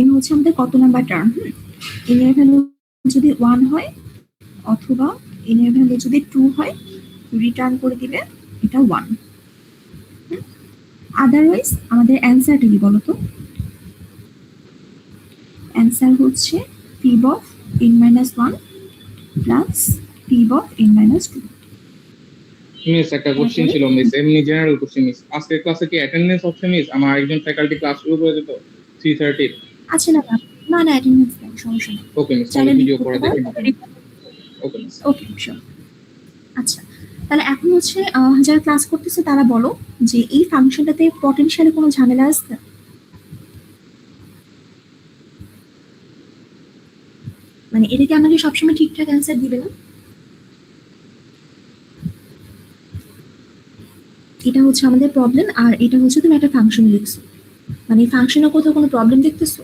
n হচ্ছে আমাদের কত নাম্বার টার্ম, n এর ভ্যালু যদি 1 হয় অথবা n এর ভ্যালু যদি 2 হয় রিটার্ন করে দিবে এটা 1। আদারওয়াইজ আমাদের অ্যান্সারটা কি বলতো? অ্যান্সার হচ্ছে fib of n-1 plus fib of n-2। Miss একটা কোশ্চেন ছিল মিস, এমনি জেনারেল কোশ্চেন মিস। আজকে ক্লাসে কি অ্যাটেন্ডেন্স হচ্ছে মিস? আমার একজন ফ্যাকাল্টি ক্লাস শুরু করে দিত 3:30। আচ্ছা না না না অ্যাটেন্ডেন্স নেই, সমস্যা নেই, ওকে মিস, তাহলে চাইলে লিভ ভিডিও করতে পরে পারো। দেখে নিব। ওকে মিস। Okay sure. আচ্ছা তাহলে এখন হচ্ছে যারা ক্লাস করতেছে তারা বলো যে এই ফাংশনটাতে পটেনশিয়ালি কোনো ঝামেলা আছে? মানে এটা কি আমাকে সবসময় ঠিকঠাক অ্যান্সার দিবে না? এটা হচ্ছে আমাদের প্রবলেম, আর এটা হচ্ছে তুমি একটা ফাংশন লিখছো, মানে এই ফাংশনের কোথাও কোনো প্রবলেম দেখতেছো?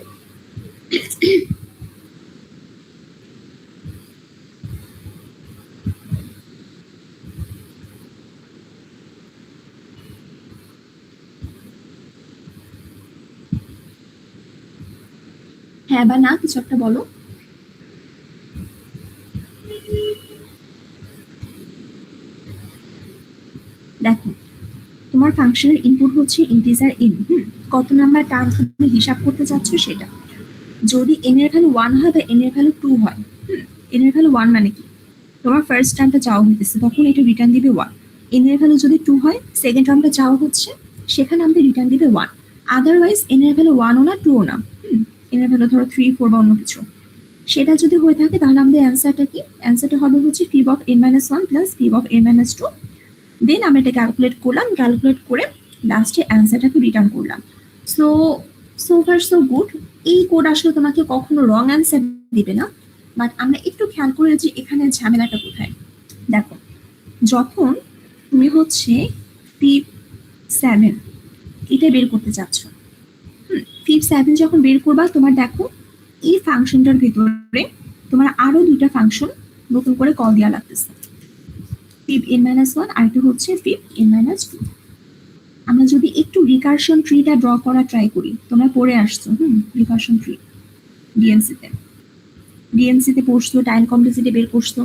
হ্যাঁ বা না কিছু একটা বলো। দেখো তোমার ফাংশনের ইনপুট হচ্ছে ইন্টিজার n, কত নাম্বার টার্ম তুমি হিসাব করতে চাচ্ছ সেটা। যদি n এর ভ্যালু 1 হয় বা n এর ভ্যালু 2 হয়, n এর ভ্যালু 1 মানে কি, তোমার ফার্স্ট টার্মটা চাওয়া হইতেছে তখন এটা রিটার্ন দিবে 1। n এর ভ্যালু যদি 2 হয় সেকেন্ড টার্মটা চাওয়া হচ্ছে, সেখানে আমাদের রিটার্ন দিবে 1। আদারওয়াইজ n এর ভ্যালু 1ও না 2ও না, n এর ভ্যালু ধরো 3 4 বা অন্য কিছু, সেটা যদি হয়ে থাকে তাহলে আমাদের অ্যান্সারটা কি? অ্যান্সারটা হবে হচ্ছে fib of n-1 plus fib of n-2। Then আমরা এটা ক্যালকুলেট করলাম, ক্যালকুলেট করে লাস্টে অ্যান্সারটাকে রিটার্ন করলাম। So so far so good. এই কোড আসলে তোমাকে কখনো রং অ্যান্সার দিবে না, বাট আমরা একটু খেয়াল করে যে এখানে ঝামেলাটা কোথায়। দেখো যখন তুমি হচ্ছে ফিব 7 এটা বের করতে চাচ্ছ, ফিব 7 যখন বের করবা তোমার দেখো এই ফাংশনটার ভিতরে তোমার আরো দুইটা ফাংশন নতুন করে কল দেওয়া লাগতেছে, ফিব n-1 আর একটা হচ্ছে ফিব n-2। আমরা যদি একটু রিকারশন ট্রিটা ড্র করা ট্রাই করি, তোমরা পড়ে আসছো রিকারশন ট্রি ডিএনসিতে পড়ছো, টাইম কমপ্লেক্সিটি বের করছো,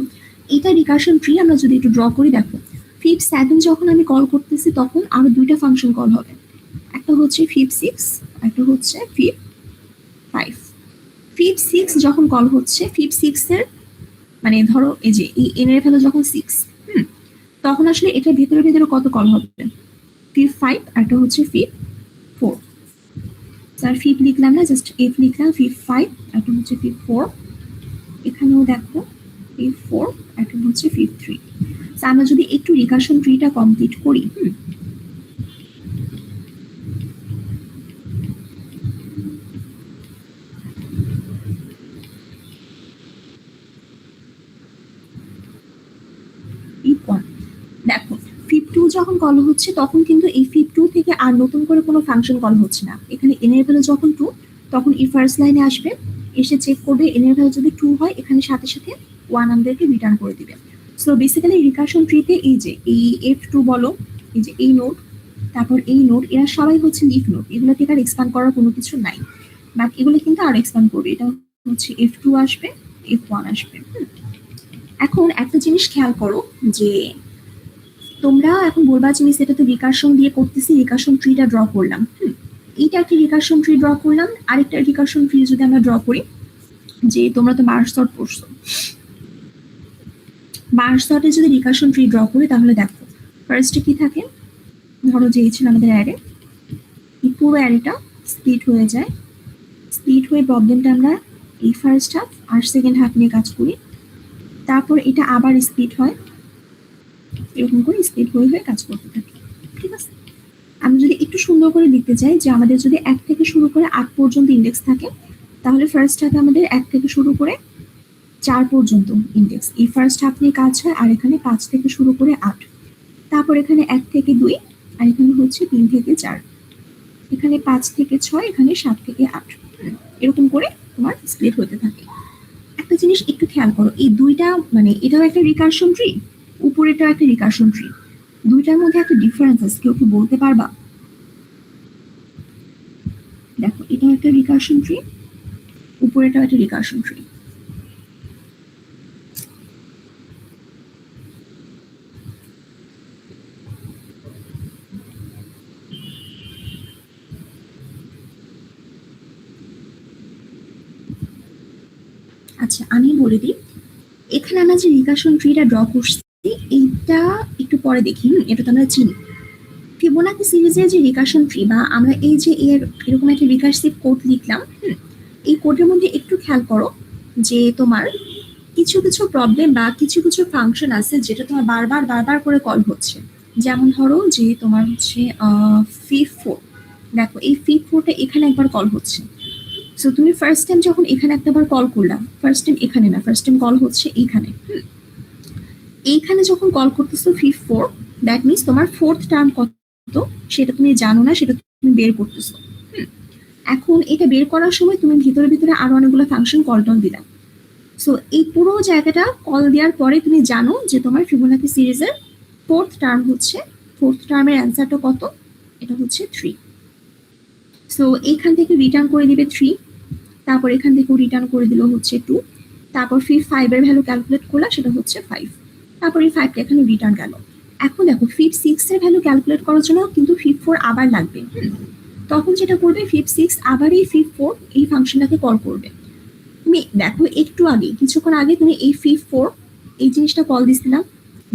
এটা রিকারশন ট্রি আমরা যদি একটু ড্র করি, দেখো ফিব 7 যখন আমি কল করতেছি তখন আরো দুইটা ফাংশন কল হবে, একটা হচ্ছে ফিব 6 একটা হচ্ছে ফিব 5। ফিব 6 যখন কল হচ্ছে, ফিব 6 এর মানে ধরো এই যে এই n এর ভ্যালু যখন 6, তখন আসলে এটার ভেতরে ভেতরে কত কল হবে? ফিব 5 একটা হচ্ছে ফিব 4। স্যার ফিব লিখলাম না, জাস্ট এফ লিখলাম, ফিব 5 একটা হচ্ছে ফিব 4, এখানেও দেখো ফিব 4 একটা হচ্ছে ফিব 3। আমরা যদি একটু রিকারশন ট্রিটা কমপ্লিট করি, দেখো ফিব 2 যখন কল হচ্ছে তখন কিন্তু এই ফিব 2 থেকে আর নতুন করে কোনো ফাংশন কল হচ্ছে না, এখানে n এর ভ্যালু যখন 2 তখন এই ফার্স্ট লাইনে আসবে, এসে চেক করবে n এর ভ্যালু যদি 2 হয় এখানে সাথে সাথে 1 আমাদেরকে রিটার্ন করে দিবে। সো বেসিক্যালি রিকারশন ট্রিতে এই যে এই f2 বলো, এই যে এই নোড, তারপর এই নোড, এরা সবাই হচ্ছে লিফ নোড, এগুলো থেকে আর এক্সপ্যান্ড করার কোনো কিছু নাই, বাট এগুলো কিন্তু আর এক্সপ্যান্ড করবে, এটা হচ্ছে f2 আসবে, f1 আসবে। এখন একটা জিনিস খেয়াল করো যে তোমরা এখন বলবা যে মিস এটা তো রিকারশন দিয়ে করতেছি, রিকারশন ট্রিটা ড্র করলাম, এইটা একটা রিকারশন ট্রি ড্র করলাম, আরেকটা রিকারশন ট্রি যদি আমরা ড্র করি, যে তোমরা তো মার্জ সর্ট পড়ছো, মার্জ সর্টে যদি রিকারশন ট্রি ড্র করি তাহলে দেখো ফার্স্টে কি থাকে, ধরো যে ছিল আমাদের অ্যারে, এই পুরো অ্যারেটা স্প্লিট হয়ে যায়, স্প্লিট হয়ে প্রবলেমটা আমরা এই ফার্স্ট হাফ আর সেকেন্ড হাফ নিয়ে কাজ করি, তারপর এটা আবার স্প্লিট হয়, এরকম করে স্প্লিট হয়ে হয়ে কাজ করতে থাকি, ঠিক আছে। আমি যদি একটু সুন্দর করে লিখতে চাই যে আমাদের যদি 1 থেকে শুরু করে 8 পর্যন্ত ইন্ডেক্স থাকে, তাহলে ফার্স্ট হাফে আমাদের 1 থেকে শুরু করে 4 পর্যন্ত ইন্ডেক্স, এই ফার্স্ট হাফ নিয়ে কাজ হয়, আর এখানে 5 থেকে শুরু করে 8, তারপর এখানে 1 থেকে 2, আর এখানে হচ্ছে 3 থেকে 4, এখানে 5 থেকে 6, এখানে 7 থেকে 8, এরকম করে তোমার স্প্লিট হতে থাকে। একটা জিনিস একটু খেয়াল করো, এই দুইটা মানে এটাও একটা রিকারশন ট্রি, উপরেটাও একটা রিকারশন ট্রি, দুইটার মধ্যে একটা ডিফারেন্স আছে, কেউ কি বলতে পারবা? দেখো এটাও একটা রিকারশন ট্রি, উপরেটাও একটা রিকার্শন ট্রি। আচ্ছা আমি বলে দিই, এখানে আমরা যে রিকার্শন ট্রিটা ড্র করছি এইটা একটু পরে দেখি। এটা তো আমরা চিনি। ফিবোনাকি সিরিজের যে রিকার্শন ট্রি বা আমরা এই যে এরকম একটা রিকার্সিভ কোড লিখলাম, এই কোডের মধ্যে একটু খেয়াল করো যে তোমার কিছু কিছু প্রবলেম বা কিছু কিছু ফাংশন আছে যেটা তোমার বারবার বারবার করে কল হচ্ছে। যেমন ধরো যে তোমার হচ্ছে FIB4, দেখো এই FIB4টা এখানে একবার কল হচ্ছে। সো তুমি ফার্স্ট টাইম যখন এখানে একটাবার কল করলাম, ফার্স্ট টাইম এখানে না, ফার্স্ট টাইম কল হচ্ছে এইখানে। এইখানে যখন কল করতেছো FIB4, দ্যাট মিনস তোমার ফোর্থ টার্ম কত সেটা তুমি জানো না, সেটা তুমি বের করতেছো। এখন এটা বের করার সময় তুমি ভিতরে ভিতরে আরো অনেকগুলো ফাংশন কল টল দিলা। সো এই পুরো জায়গাটা কল দেওয়ার পরে তুমি জানো যে তোমার ফিবোনাকি সিরিজের ফোর্থ টার্ম হচ্ছে, ফোর্থ টার্মের অ্যান্সারটা কত, এটা হচ্ছে 3। সো এইখান থেকে রিটার্ন করে দিবে 3, তারপর এখান থেকে রিটার্ন করে দিল হচ্ছে 2, তারপর FIB5 এর ভ্যালু ক্যালকুলেট করলা, সেটা হচ্ছে 5, তারপর এই 5টা এখানে রিটার্ন গেল। এখন দেখো FIB6 এর ভ্যালু ক্যালকুলেট করার জন্য কিন্তু FIB4 আবার লাগবে। তখন যেটা করবে FIB6 আবার এই FIB4 এই ফাংশনটাকে কল করবে। তুমি দেখো একটু আগে, কিছুক্ষণ আগে তুমি এই FIB4 এই জিনিসটা কল দিছিলাম,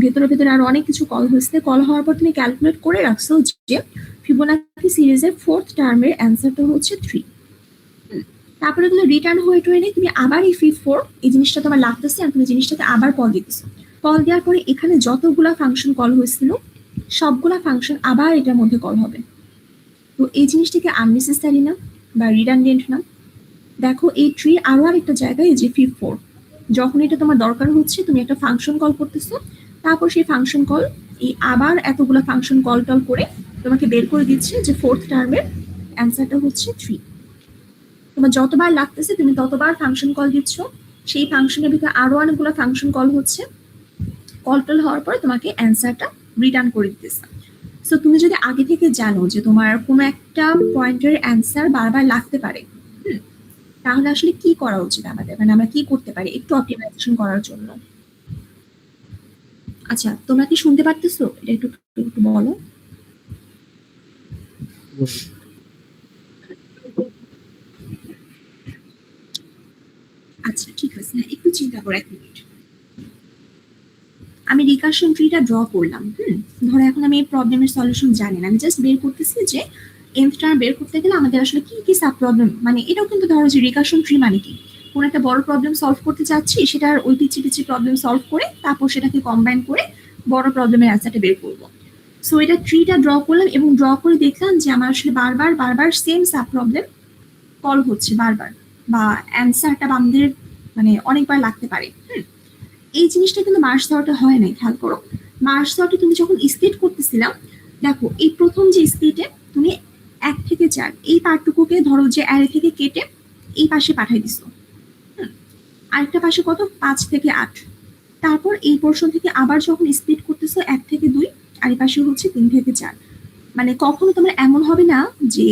ভেতরে ভেতরে আরো অনেক কিছু কল হয়েছে। কল হওয়ার পর তুমি ক্যালকুলেট করে রাখছো যে ফিবোনাকি সিরিজের ফোর্থ টার্মের অ্যান্সারটা হচ্ছে 3। তারপরে তুমি রিটার্ন হয়ে ট্রেনে তুমি আবার এই FIB4 এই জিনিসটা তোমার লাগতেছে আর তুমি জিনিসটাকে আবার কল দিতেছো। কল দেওয়ার পরে এখানে যতগুলা ফাংশন কল হয়েছিল সবগুলা ফাংশন আবার এটার মধ্যে কল হবে। তো এই জিনিসটাকে আননেসেসারি না বা রিডান্ডেন্ট না? দেখো এই ট্রি আরো আরেকটা জায়গায় যে FIB4 যখন এটা তোমার দরকার হচ্ছে তুমি একটা ফাংশন কল করতেছো, তারপর সেই ফাংশন কল এই আবার এতগুলো ফাংশন কল টল করে তোমাকে বের করে দিচ্ছে যে ফোর্থ টার্মের অ্যান্সারটা হচ্ছে 3। তোমার যতবার লাগতেছে তুমি ততবার ফাংশন কল দিচ্ছ, সেই ফাংশনের ভিতরে আরো অনেকগুলো ফাংশন কল হচ্ছে, কল টল হওয়ার পরে তোমাকে অ্যান্সারটা রিটার্ন করে দিতেছে। সো তুমি যদি আগে থেকে জানো যে তোমার কোনো একটা পয়েন্টের অ্যান্সার বারবার লাগতে পারে, তাহলে আসলে কি করা উচিত আমাদের, মানে আমরা কি করতে পারি একটু অপটিমাইজেশন করার জন্য? আচ্ছা তোমরা কি শুনতে পারতেছো? এটা একটু একটু বলো। আচ্ছা ঠিক আছে, হ্যাঁ একটু চিন্তা করো 1 মিনিট। আমি রিকার্শন ট্রিটা ড্র করলাম। ধরো এখন আমি এই প্রবলেমের সলিউশন জানি না, আমি জাস্ট বের করতেছি যে nth টার্ম বের করতে গেলে আমাদের আসলে কি কি সাব প্রবলেম, মানে এটাও কিন্তু ধরো যে রিকার্শন ট্রি মানে কি, কোন একটা বড় প্রবলেম সলভ করতে চাচ্ছি সেটার ওই পিচি পিচি প্রবলেম সলভ করে তারপর সেটাকে কম্বাইন করে বড় প্রবলেমের অ্যান্সারটা বের করবো। সো এটা ট্রিটা ড্র করলাম এবং ড্র করে দেখলাম যে আমার আসলে বারবার বারবার সেম সাব প্রবলেম কল হচ্ছে বারবার, বা অ্যান্সারটা আমাদের মানে অনেকবার লাগতে পারে। এই জিনিসটা কিন্তু মার্চ ধরাটা হয় নাই, খেয়াল করো। মার্চ ধরাটা তুমি যখন স্প্লিট করতেছিলাম, দেখো এই প্রথম যে স্প্লিটে তুমি 1 থেকে 4 এই পার্টটুকুকে ধরো যে অ্যারে থেকে কেটে এই পাশে পাঠাই দিছো, আরেকটা পাশে কত 5 থেকে 8, তারপর এই পোর্শন থেকে আবার যখন স্প্লিট করতেছো 1 থেকে 2 আর এই পাশে হচ্ছে 3 থেকে 4। মানে কখনো তোমার এমন হবে না যে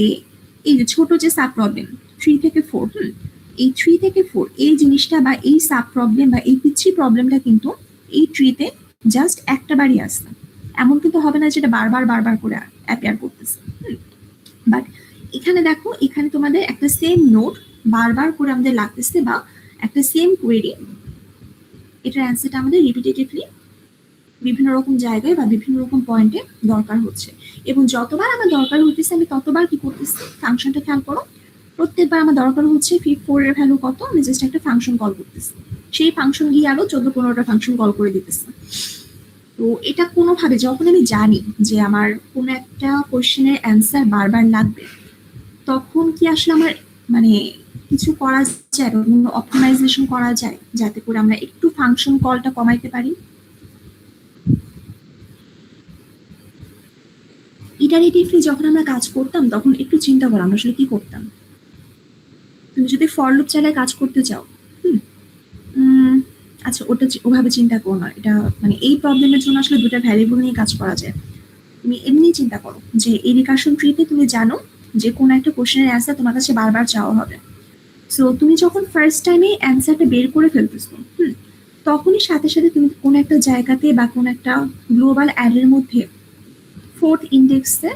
এই যে ছোট যে সাব প্রবলেম 3 থেকে 4, এই 3 থেকে 4 এই জিনিসটা বা এই সাব প্রবলেম বা এই পিচ্ছি প্রবলেমটা কিন্তু এই ট্রিতে জাস্ট একটা বারই আসছে, এমন কিন্তু হবে না যেটা বারবার বারবার করে অ্যাপিয়ার করতেছে। বাট এখানে দেখো, এখানে তোমাদের একটা সেম নোট বারবার করে আমাদের লাগতেছে বা একটা সেম কোয়েরি, এটার অ্যান্সারটা আমাদের রিপিটেটিভলি বিভিন্ন রকম জায়গায় বা বিভিন্ন রকম পয়েন্টে দরকার হচ্ছে। এবং যতবার আমার দরকার হইতেছে আমি ততবার কি করতেছি, ফাংশনটা খেয়াল করো, প্রত্যেকবার আমার দরকার হচ্ছে FIB4 এর ভ্যালু কত, আমি জাস্ট একটা ফাংশন কল করতেছি, সেই ফাংশন গিয়ে আরো 14-15টা ফাংশন কল করে দিতেছে। তো এটা কোনোভাবে যখন আমি জানি যে আমার কোনো একটা কোশ্চেনের অ্যান্সার বারবার লাগবে, তখন কি আসলে আমার মানে কিছু করা যায়, কোনো অপটিমাইজেশন করা যায় যাতে করে আমরা একটু ফাংশন কলটা কমাইতে পারি? ইটারেটিভলি যখন আমরা কাজ করতাম তখন একটু চিন্তা করো আমরা আসলে কি করতাম। তুমি যদি ফর লুপ চালায় কাজ করতে চাও, আচ্ছা ওটা ওভাবে চিন্তা করো না, এটা মানে এই প্রবলেমের জন্য আসলে দুটা ভ্যারিয়েবল নিয়ে কাজ করা যায়। তুমি এমনি চিন্তা করো যে এই রিকার্শন ট্রিতে তুমি জানো যে কোন একটা কোশ্চেনের অ্যান্সার তোমার কাছে বারবার চাওয়া হবে, সো তুমি যখন ফার্স্ট টাইমে অ্যান্সারটা বের করে ফেলতেছো, তখনই সাথে সাথে তুমি কোন একটা জায়গাতে বা কোন একটা গ্লোবাল অ্যারের মধ্যে ফোর্থ ইন্ডেক্সে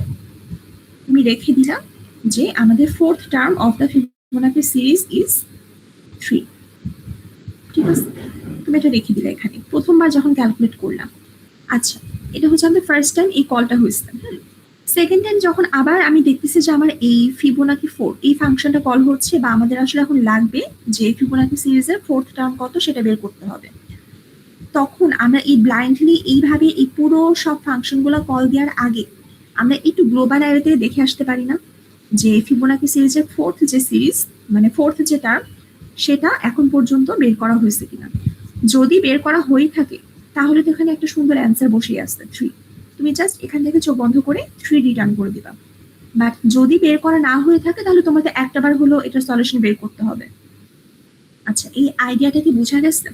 তুমি রেখে দিলা যে আমাদের fourth term of the Fibonacci series is 3। ঠিক আছে, তুমি এটা রেখে দিলে এখানে প্রথমবার যখন ক্যালকুলেট করলাম। আচ্ছা, এটা হচ্ছে আমাদের ফার্স্ট টাইম এই কলটা হয়েছে। সেকেন্ড টাইম যখন আবার আমি দেখতেছি যে আমার এই ফিবোনাকি 4 এই ফাংশনটা কল হচ্ছে, বা আমাদের আসলে এখন লাগবে যে ফিবোনাকি সিরিজের ফোর্থ টার্ম কত সেটা বের করতে হবে, তখন আমরা এই ব্লাইন্ডলি এইভাবে এই পুরো সব ফাংশনগুলো কল দেওয়ার আগে আমরা একটু গ্লোবাল অ্যারেতে দেখে আসতে পারি না যে ফিবোনাকি সিরিজের ফোর্থ যে সিরিজ মানে ফোর্থ যে টার্ম সেটা এখন পর্যন্ত বের করা হয়েছে কিনা। যদি বের করা হয়ে থাকে তাহলে তো এখানে একটা সুন্দর অ্যান্সার বসে আসছে 3। তুমি জাস্ট এখান থেকে চোখ বন্ধ করে 3 রিটার্ন করে দিবা। বাট যদি বের করা না হয়ে থাকে তাহলে তোমাদের একটাবার হলো এটা সলিউশন বের করতে হবে। আচ্ছা, এই আইডিয়াটা কি বোঝা গেছে?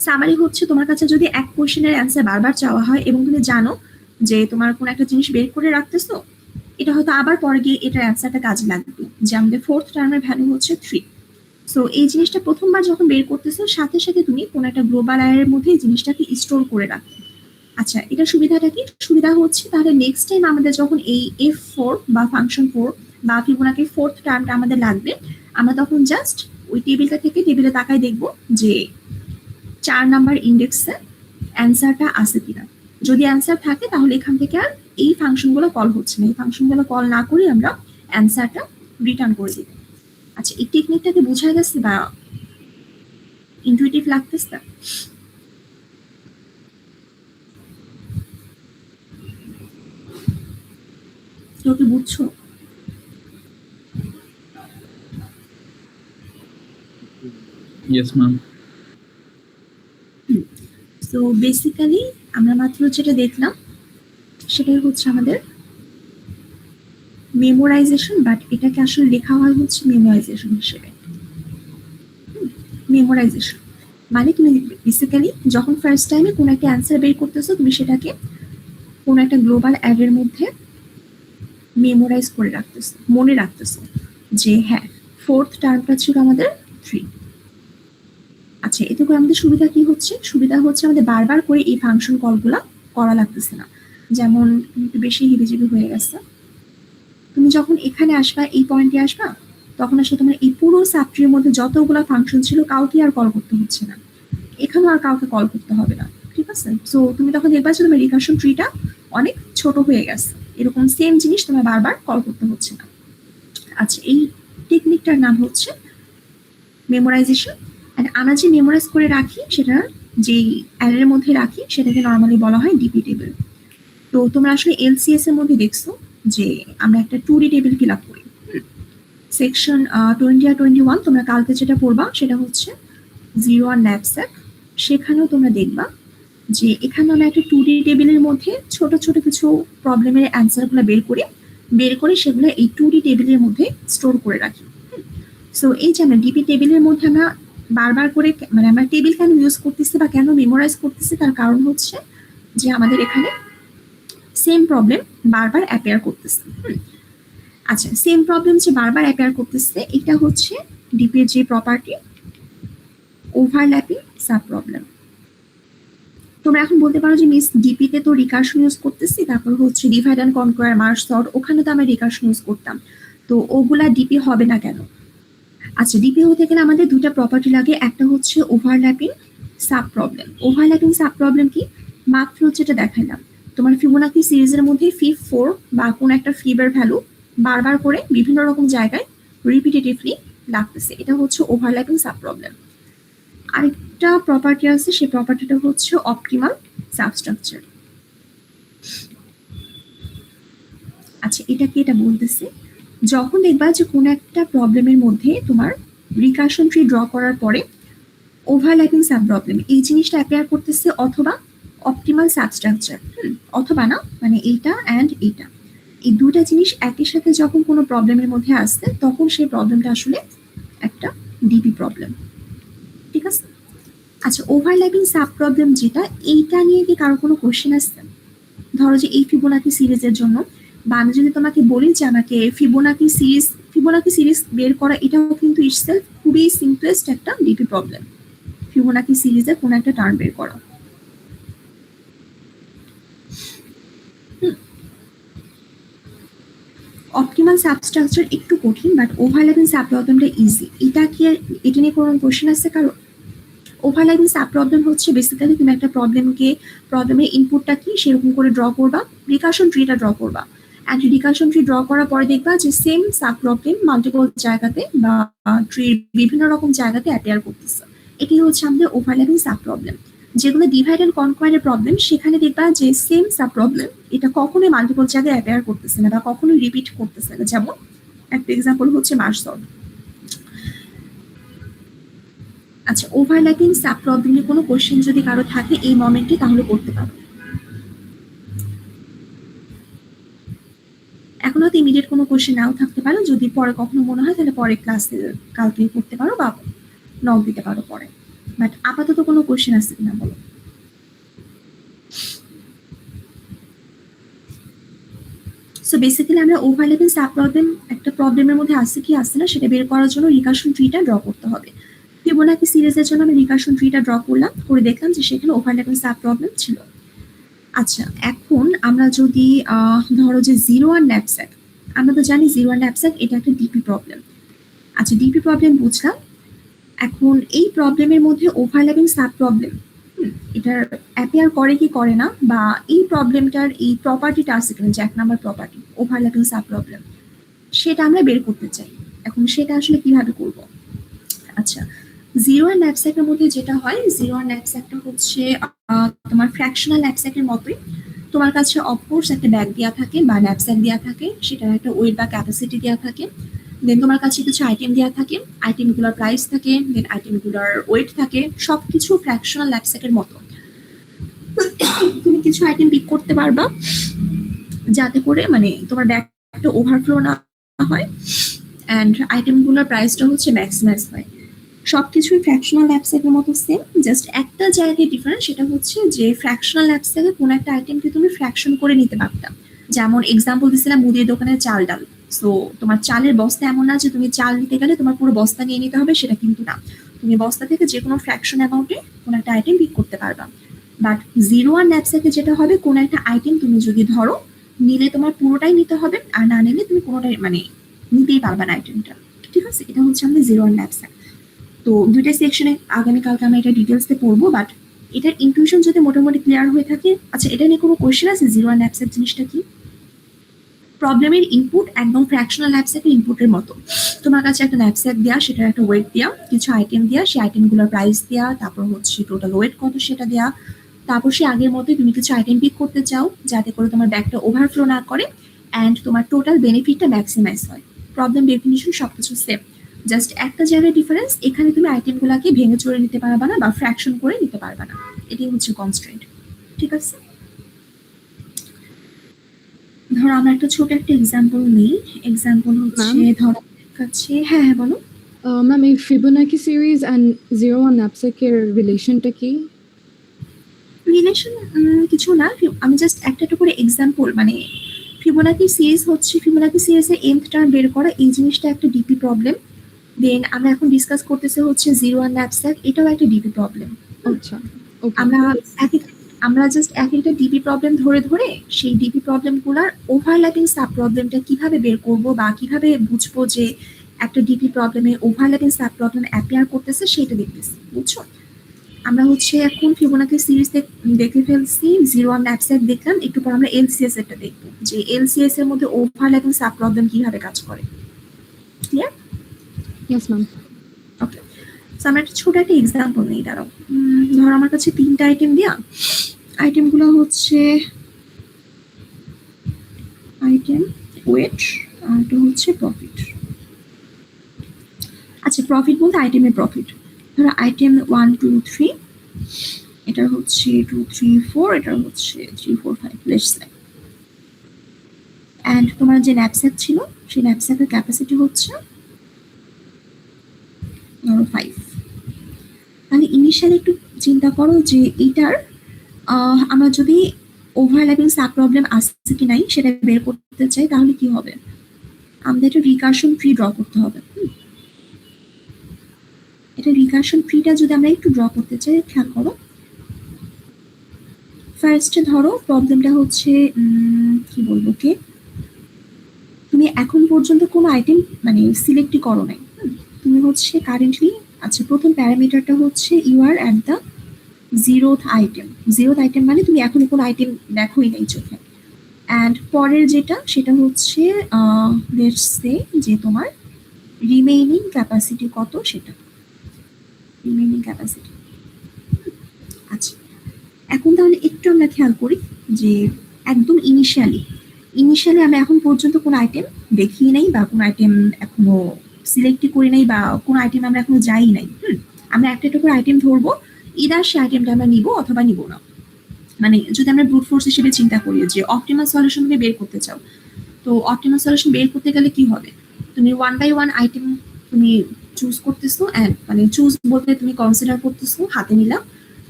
সামারি হচ্ছে তোমার কাছে যদি এক কোশ্চেনের অ্যান্সার বারবার চাওয়া হয় এবং তুমি জানো যে তোমার কোন একটা জিনিস বের করে রাখতেছো, এটা হয়তো আবার পরে গিয়ে এটার অ্যান্সারটা কাজে লাগবে, যে আমাদের ফোর্থ টার্মের ভ্যালু হচ্ছে 3। সো এই জিনিসটা প্রথমবার যখন বের করতেছো সাথে সাথে তুমি কোন একটা গ্লোবাল অ্যারের মধ্যে এই জিনিসটাকে স্টোর করে রাখো। আচ্ছা, এটা সুবিধাটা কি? সুবিধা হচ্ছে তাহলে নেক্সট টাইম আমাদের যখন এই F4 বা ফাংশন 4 বা ফিবোনাকি ফোর্থ টার্মটা আমাদের লাগবে, আমরা তখন জাস্ট ওই টেবিলটা থেকে টেবিলে তাকাই দেখবো যে 4 নাম্বার ইন্ডেক্সে অ্যান্সারটা আছে কিনা। যদি অ্যান্সার থাকে তাহলে এখান থেকে আর এই ফাংশনগুলো কল হচ্ছে না, এই ফাংশনগুলো কল না করে আমরা অ্যান্সারটা রিটার্ন করে দিই। আচ্ছা, এই টেকনিকটাকে বোঝা গেছে বা ইনটুইটিভ লাগতেছে? কেউ কি বুঝছো? Yes, ma'am. সো বেসিক্যালি আমরা মাত্র যেটা দেখলাম সেটাই হচ্ছে আমাদের মেমোরাইজেশন, বাট এটাকে আসলে লেখা হয় হচ্ছে মেমোরাইজেশন হিসেবে। মেমোরাইজেশন মানে তুমি বেসিক্যালি যখন ফার্স্ট টাইমে কোনো একটা অ্যান্সার বের করতেছো তুমি সেটাকে কোনো একটা গ্লোবাল অ্যারের মধ্যে মেমোরাইজ করে রাখতেছো, মনে রাখতেছো যে হ্যাঁ ফোর্থ টার্মটা ছিল আমাদের 3। আচ্ছা, এতে করে আমাদের সুবিধা কি হচ্ছে? সুবিধা হচ্ছে আমাদের বারবার করে এই ফাংশন কলগুলা করা লাগতেছে না। যেমন একটু বেশি হিবিজিবি হয়ে গেছে, তুমি যখন এখানে আসবা এই পয়েন্টে আসবা তখন আসলে তোমার এই পুরো সাবট্রির মধ্যে যতগুলো ফাংশন ছিল কাউকে আর কল করতে হচ্ছে না, এখানেও আর কাউকে কল করতে হবে না। ঠিক আছে, সো তুমি তখন দেখবা যে তোমার রিকারশন ট্রিটা অনেক ছোট হয়ে গেছে, এরকম সেম জিনিস তোমার বারবার কল করতে হচ্ছে না। আচ্ছা, এই টেকনিকটার নাম হচ্ছে মেমোরাইজেশন। আর আমরা যে মেমোরাইজ করে রাখি সেটা যেই অ্যারের মধ্যে রাখি সেটাকে নর্মালি বলা হয় ডিপি টেবিল। তো তোমরা আসলে এলসিএস এর মধ্যে দেখছো যে আমরা একটা 2D টেবিল ফিল আপ করি। সেকশন 20 আর 21 তোমরা কালকে যেটা পড়বা সেটা হচ্ছে 0 আর ন্যাপস্যাক। সেখানেও তোমরা দেখবা যে এখানে আমরা একটা 2D টেবিলের মধ্যে ছোট ছোট কিছু প্রবলেমের অ্যান্সারগুলো বের করে সেগুলো এই 2D টেবিলের মধ্যে স্টোর করে রাখি। সো এই যে আমরা ডিপি টেবিলের মধ্যে আমরা বারবার করে মানে আমরা টেবিল কেন ইউজ করতেছি বা কেন মেমোরাইজ করতেছি তার কারণ হচ্ছে যে আমাদের এখানে সেম প্রবলেম বারবার অ্যাপিয়ার করতেছে। আচ্ছা, সেম প্রবলেম যে বারবার অ্যাপিয়ার করতেছে এটা হচ্ছে ডিপির যে প্রপার্টি ওভারল্যাপিং সাব প্রবলেম। তোমরা এখন বলতে পারো যে মিস ডিপিতে তো রিকারশন ইউজ করতেছি, তারপর হচ্ছে divide and conquer, merge sort, ওখানে তো আমরা রিকারশন ইউজ করতাম, তো ওগুলা ডিপি হবে না কেন? আচ্ছা, ডিপি হতে গেলে আমাদের দুটা প্রপার্টি লাগে, একটা হচ্ছে overlapping sub problem. Overlapping sub problem কি? মাত্র যেটা দেখাইলাম তোমার ফিবোনাকি সিরিজের মধ্যে ফিব 4 বা কোন একটা ফিবের ভ্যালু বারবার করে বিভিন্ন রকম জায়গায় রিপিটেটিভলি লাগতেছে, এটা হচ্ছে ওভারল্যাপিং সাব প্রবলেম। আরেকটা প্রপার্টি আছে, সেই প্রপার্টিটা হচ্ছে অপটিমাল সাবস্ট্রাকচার। আচ্ছা, এটা কি? এটা বলতেছে যখন দেখবা যে কোনো একটা প্রবলেমের মধ্যে তোমার রিকারশন ট্রি ড্র করার পরে ওভারল্যাপিং সাব প্রবলেম এই জিনিসটা অ্যাপিয়ার করতেছে, অথবা অপটিমাল সাবস্ট্রাকচার, অথবা না মানে এইটা অ্যান্ড এইটা, এই দুটা জিনিস একই সাথে যখন কোনো প্রবলেমের মধ্যে আসছে তখন সেই প্রবলেমটা আসলে একটা ডিপি প্রবলেম। ঠিক আছে, আচ্ছা, ওভারল্যাপিং সাব প্রবলেম যেটা, এইটা নিয়ে কি কারো কোনো কোশ্চেন আসছে? ধরো যে এই ফিবোনাকি সিরিজের জন্য, বা আমি যদি তোমাকে বলি যে আমাকে ফিবোনাকি সিরিজ বের করা, এটাও কিন্তু ইটসেলফ খুব খুবই সিম্পলেস্ট একটা ডিপি প্রবলেম, ফিবোনাকি সিরিজের কোনো একটা টার্ম বের করা। অপটিমাল সাবস্ট্রাকচার একটু কঠিন, বাট ওভারল্যাপিং সাব প্রবলেমটা ইজি। এটা নিয়ে কোনো কোশ্চেন আছে কারো? ওভারল্যাপিং সাব প্রবলেম হচ্ছে বেসিক্যালি তুমি একটা প্রবলেমের ইনপুটটা কি সেরকম করে ড্র করবা, রিকার্শন ট্রিটা ড্র করবা, অ্যান্ড রিকার্শন ট্রি ড্র করার পরে দেখবা যে সেম সাব প্রবলেম মাল্টিপল জায়গাতে বা ট্রির বিভিন্ন রকম জায়গাতে অ্যাপিয়ার করতেছে। এটি হচ্ছে আমাদের ওভারল্যাপিং সাব প্রবলেম। যেগুলো ডিভাইড অ্যান্ড কনকোয়ারের প্রবলেম, সেখানে দেখবা যে সেম সাব প্রবলেম এটা কখনোই মাল্টিপল জায়গায় অ্যাপিয়ার করতেছে না বা কখনোই রিপিট করতেছে না। যেমন একটা এক্সাম্পল হচ্ছে মার্জ সলভ। আচ্ছা, ওভারল্যাপিং সাব প্রবলেমে কোনো কোশ্চেন যদি কারো থাকে এই মোমেন্টে, তাহলে করতে পারো। এখন হয়তো ইমিডিয়েট কোনো কোশ্চেন নাও থাকতে পারো, যদি পরে কখনো মনে হয় তাহলে পরে ক্লাসে কালকে করতে পারো বা নক দিতে পারো পরে, বাট আপাতত কোনো কোশ্চেন আসছে কিনা বলো। সো বেসিক্যালি আমরা ওভারল্যাপিং সাব প্রবলেম একটা প্রবলেমের মধ্যে আসছে কি আসছে না সেটা বের করার জন্য রিকার্শন ট্রিটা ড্র করতে হবে। ফিবোনাকি সিরিজের জন্য আমি রিকার্শন ট্রিটা ড্র করলাম, করে দেখলাম যে সেখানে ওভারল্যাপিং সাব প্রবলেম ছিল। আচ্ছা, এখন আমরা যদি ধরো যে জিরো আর ন্যাপস্যাক, আমরা তো জানি জিরো আর ন্যাপস্যাক এটা একটা ডিপি প্রবলেম। আচ্ছা, ডিপি প্রবলেম বুঝলাম। এখন এই প্রবলেমের মধ্যে ওভারল্যাপিং সাব প্রবলেম এটার অ্যাপিয়ার করে কি করে না, বা এই প্রবলেমটার এই প্রপার্টিটা আছে কিনা, যে 1 number property overlapping sub problem, সেটা আমরা বের করতে চাই। এখন সেটা আসলে কিভাবে করব? আচ্ছা, জিরো আর ন্যাপস্যাকের মধ্যে যেটা হয়, জিরো আর ন্যাপস্যাকটা হচ্ছে তোমার ফ্র্যাকশনাল ন্যাপস্যাকের মতোই। তোমার কাছে অফকোর্স একটা ব্যাগ দেওয়া থাকে বা ন্যাপস্যাক দেওয়া থাকে, সেটার একটা ওয়েট বা ক্যাপাসিটি দেওয়া থাকে। দেন তোমার কাছে কিছু আইটেম দেওয়া থাকে, আইটেমগুলোর প্রাইস থাকে, দেন আইটেমগুলোর ওয়েট থাকে, সবকিছু ফ্র্যাকশনাল ন্যাপস্যাকের মতো। তুমি কিছু আইটেম পিক করতে পারবা যাতে করে মানে তোমার ব্যাগটা ওভারফ্লো না হয়, অ্যান্ড আইটেমগুলোর প্রাইসটা হচ্ছে ম্যাক্সিমাইজ হয়। সবকিছুই ফ্র্যাকশনাল ন্যাপস্যাকের মতো সেম, জাস্ট একটা জায়গায় ডিফারেন্স, সেটা হচ্ছে যে ফ্র্যাকশনাল ন্যাপস্যাকে কোনো একটা আইটেমকে তুমি ফ্র্যাকশন করে নিতে পারতাম। যেমন এক্সাম্পল দিছিলাম মুদির দোকানের চাল ডাল। সো তোমার চালের বস্তা এমন না যে তুমি চাল নিতে গেলে তোমার পুরো বস্তা নিয়ে নিতে হবে, সেটা কিন্তু না। তুমি বস্তা থেকে যে কোনো ফ্র্যাকশন অ্যামাউন্টে কোনো একটা আইটেম পিক করতে পারবা। বাট জিরো আর ন্যাপস্যাকে যেটা হবে, কোনো একটা আইটেম তুমি যদি ধরো, নিলে তোমার পুরোটাই নিতে হবে, আর না নিলে তুমি কোনোটাই মানে নিতেই পারবা না আইটেমটা। ঠিক আছে, এটা হচ্ছে আমাদের জিরো আর ন্যাপস্যাক। তো দুইটা সেকশনে আগামীকালকে আমরা এটা ডিটেলসে পড়বো, বাট এটার ইনটিউশন যদি মোটামুটি ক্লিয়ার হয়ে থাকে। আচ্ছা, এটা নিয়ে কোনো কোয়েশ্চেন আছে? জিরো আর ন্যাপস্যাক জিনিসটা কি? প্রবলেমের ইনপুট একদম ফ্র্যাকশনাল ন্যাপস্যাকের ইনপুটের মতো। তোমার কাছে একটা ন্যাপস্যাক দেওয়া, সেটার একটা ওয়েট দেওয়া, কিছু আইটেম দেওয়া, সেই আইটেমগুলোর প্রাইস দেওয়া, তারপর হচ্ছে টোটাল ওয়েট কত সেটা দেওয়া, তারপর সে আগের মতোই তুমি কিছু আইটেম পিক করতে চাও যাতে করে তোমার ব্যাগটা ওভারফ্লো না করে অ্যান্ড তোমার টোটাল বেনিফিটটা ম্যাক্সিমাইজ হয়। প্রবলেম ডেফিনিশন সবকিছু সেম, জাস্ট একটা জায়গায় ডিফারেন্স, এখানে তুমি আইটেমগুলোকে ভেঙে চড়ে নিতে পারবা না বা ফ্র্যাকশন করে নিতে পারবা না, এটাই হচ্ছে কনস্ট্রেন্ট। ঠিক আছে, ধরো আমরা একটা ছোট একটা এক্সাম্পল নিই। এক্সাম্পল হচ্ছে ধরো কাছে, হ্যাঁ হ্যাঁ বলো। ম্যাম, এই Fibonacci series and zero one ন্যাপস্যাকের রিলেশনটা কি? রিলেশন কিছু না, আমি জাস্ট একটা একটা করে এক্সাম্পল, মানে ফিবোনাকি সিরিজ হচ্ছে ফিবোনাকি সিরিজের nth টার্ম বের করা, এই জিনিসটা একটা ডিপি প্রবলেম। দেন আমরা এখন ডিসকাস করতেছে হচ্ছে জিরো আর ন্যাপস্যাক, এটাও একটা ডিপি প্রবলেম। আচ্ছা, ওকে। আমরা জাস্ট এক একটা ডিপি প্রবলেম ধরে ধরে সেই ডিপি প্রবলেমগুলোর ওভারল্যাপিং সাব প্রবলেমটা কিভাবে বের করব বা কিভাবে বুঝবো যে একটা ডিপি প্রবলেমে ওভারল্যাপিং সাব প্রবলেম অ্যাপিয়ার করতেছে সেটা দেখতেছি, বুঝছো? আমরা হচ্ছে এখন ফিবোনাকি সিরিজ দেখে ফেলছি, জিরো আর ন্যাপস্যাক দেখলাম, একটু পর আমরা এলসিএস এটা দেখবো যে এলসিএস এর মধ্যে ওভারল্যাপিং সাব প্রবলেম কিভাবে কাজ করে। Clear? Yes ma'am. Okay, so আমরা একটা ছোট একটা এক্সাম্পল নিই। দাঁড়াও, ধরো আমার কাছে 3টা আইটেম দেওয়া, আইটেমগুলো হচ্ছে আইটেম, ওয়েট, আর এটা হচ্ছে প্রফিট। আচ্ছা, প্রফিট বলতে আইটেমের প্রফিট। ধরো আইটেম 1 2 3, এটা হচ্ছে 2 3 4, এটা হচ্ছে 3 4 5, লেটস সে। অ্যান্ড তোমার যে ন্যাপস্যাক ছিল, সেই ন্যাপস্যাকের ক্যাপাসিটি হচ্ছে ধরো 5। তাহলে ইনিশিয়ালি একটু চিন্তা করো যে এইটার আমরা যদি ওভারল্যাপিং সাব প্রবলেম আসছে কি নাই সেটা বের করতে চাই, তাহলে কি হবে? আমাদের একটা রিকার্শন ট্রি ড্র করতে হবে। এটা রিকারশন ট্রিটা যদি আমরা একটু ড্র করতে চাই, খেয়াল করো। ফার্স্টে ধরো প্রবলেমটা হচ্ছে কি বলবো কে, তুমি এখন পর্যন্ত কোনো আইটেম মানে সিলেক্টই করো নাই। তুমি হচ্ছে কারেন্টলি, আচ্ছা প্রথম প্যারামিটারটা হচ্ছে you are at the zeroth item. Zeroth item মানে তুমি এখনো কোনো আইটেম দেখোই নাই চোখে। অ্যান্ড পরের যেটা সেটা হচ্ছে লেটস সে যে তোমার রিমেইনিং ক্যাপাসিটি কত সেটা, রিমেইনিং ক্যাপাসিটি। আচ্ছা এখন তাহলে একটু আমরা খেয়াল করি যে একদম ইনিশিয়ালি আমরা এখন পর্যন্ত কোনো আইটেম দেখিই নাই বা কোনো আইটেম এখনো সিলেক্টই করি নাই বা কোনো আইটেম আমরা এখনো যাই নাই। আমরা একটা একটা করে আইটেম ধরবো, ইদার সে আইটেমটা আমরা নিব অথবা নিব না। মানে যদি আমরা ব্রুট ফোর্স হিসেবে চিন্তা করি যে অপটিমাল সলিউশন তুমি বের করতে চাও, তো অপটিমাল সলিউশন বের করতে গেলে কি হবে, তুমি ওয়ান বাই ওয়ান আইটেম তুমি চুজ করতেছো, অ্যান্ড মানে চুজ বলতে তুমি কনসিডার করতেছো, হাতে নিলা,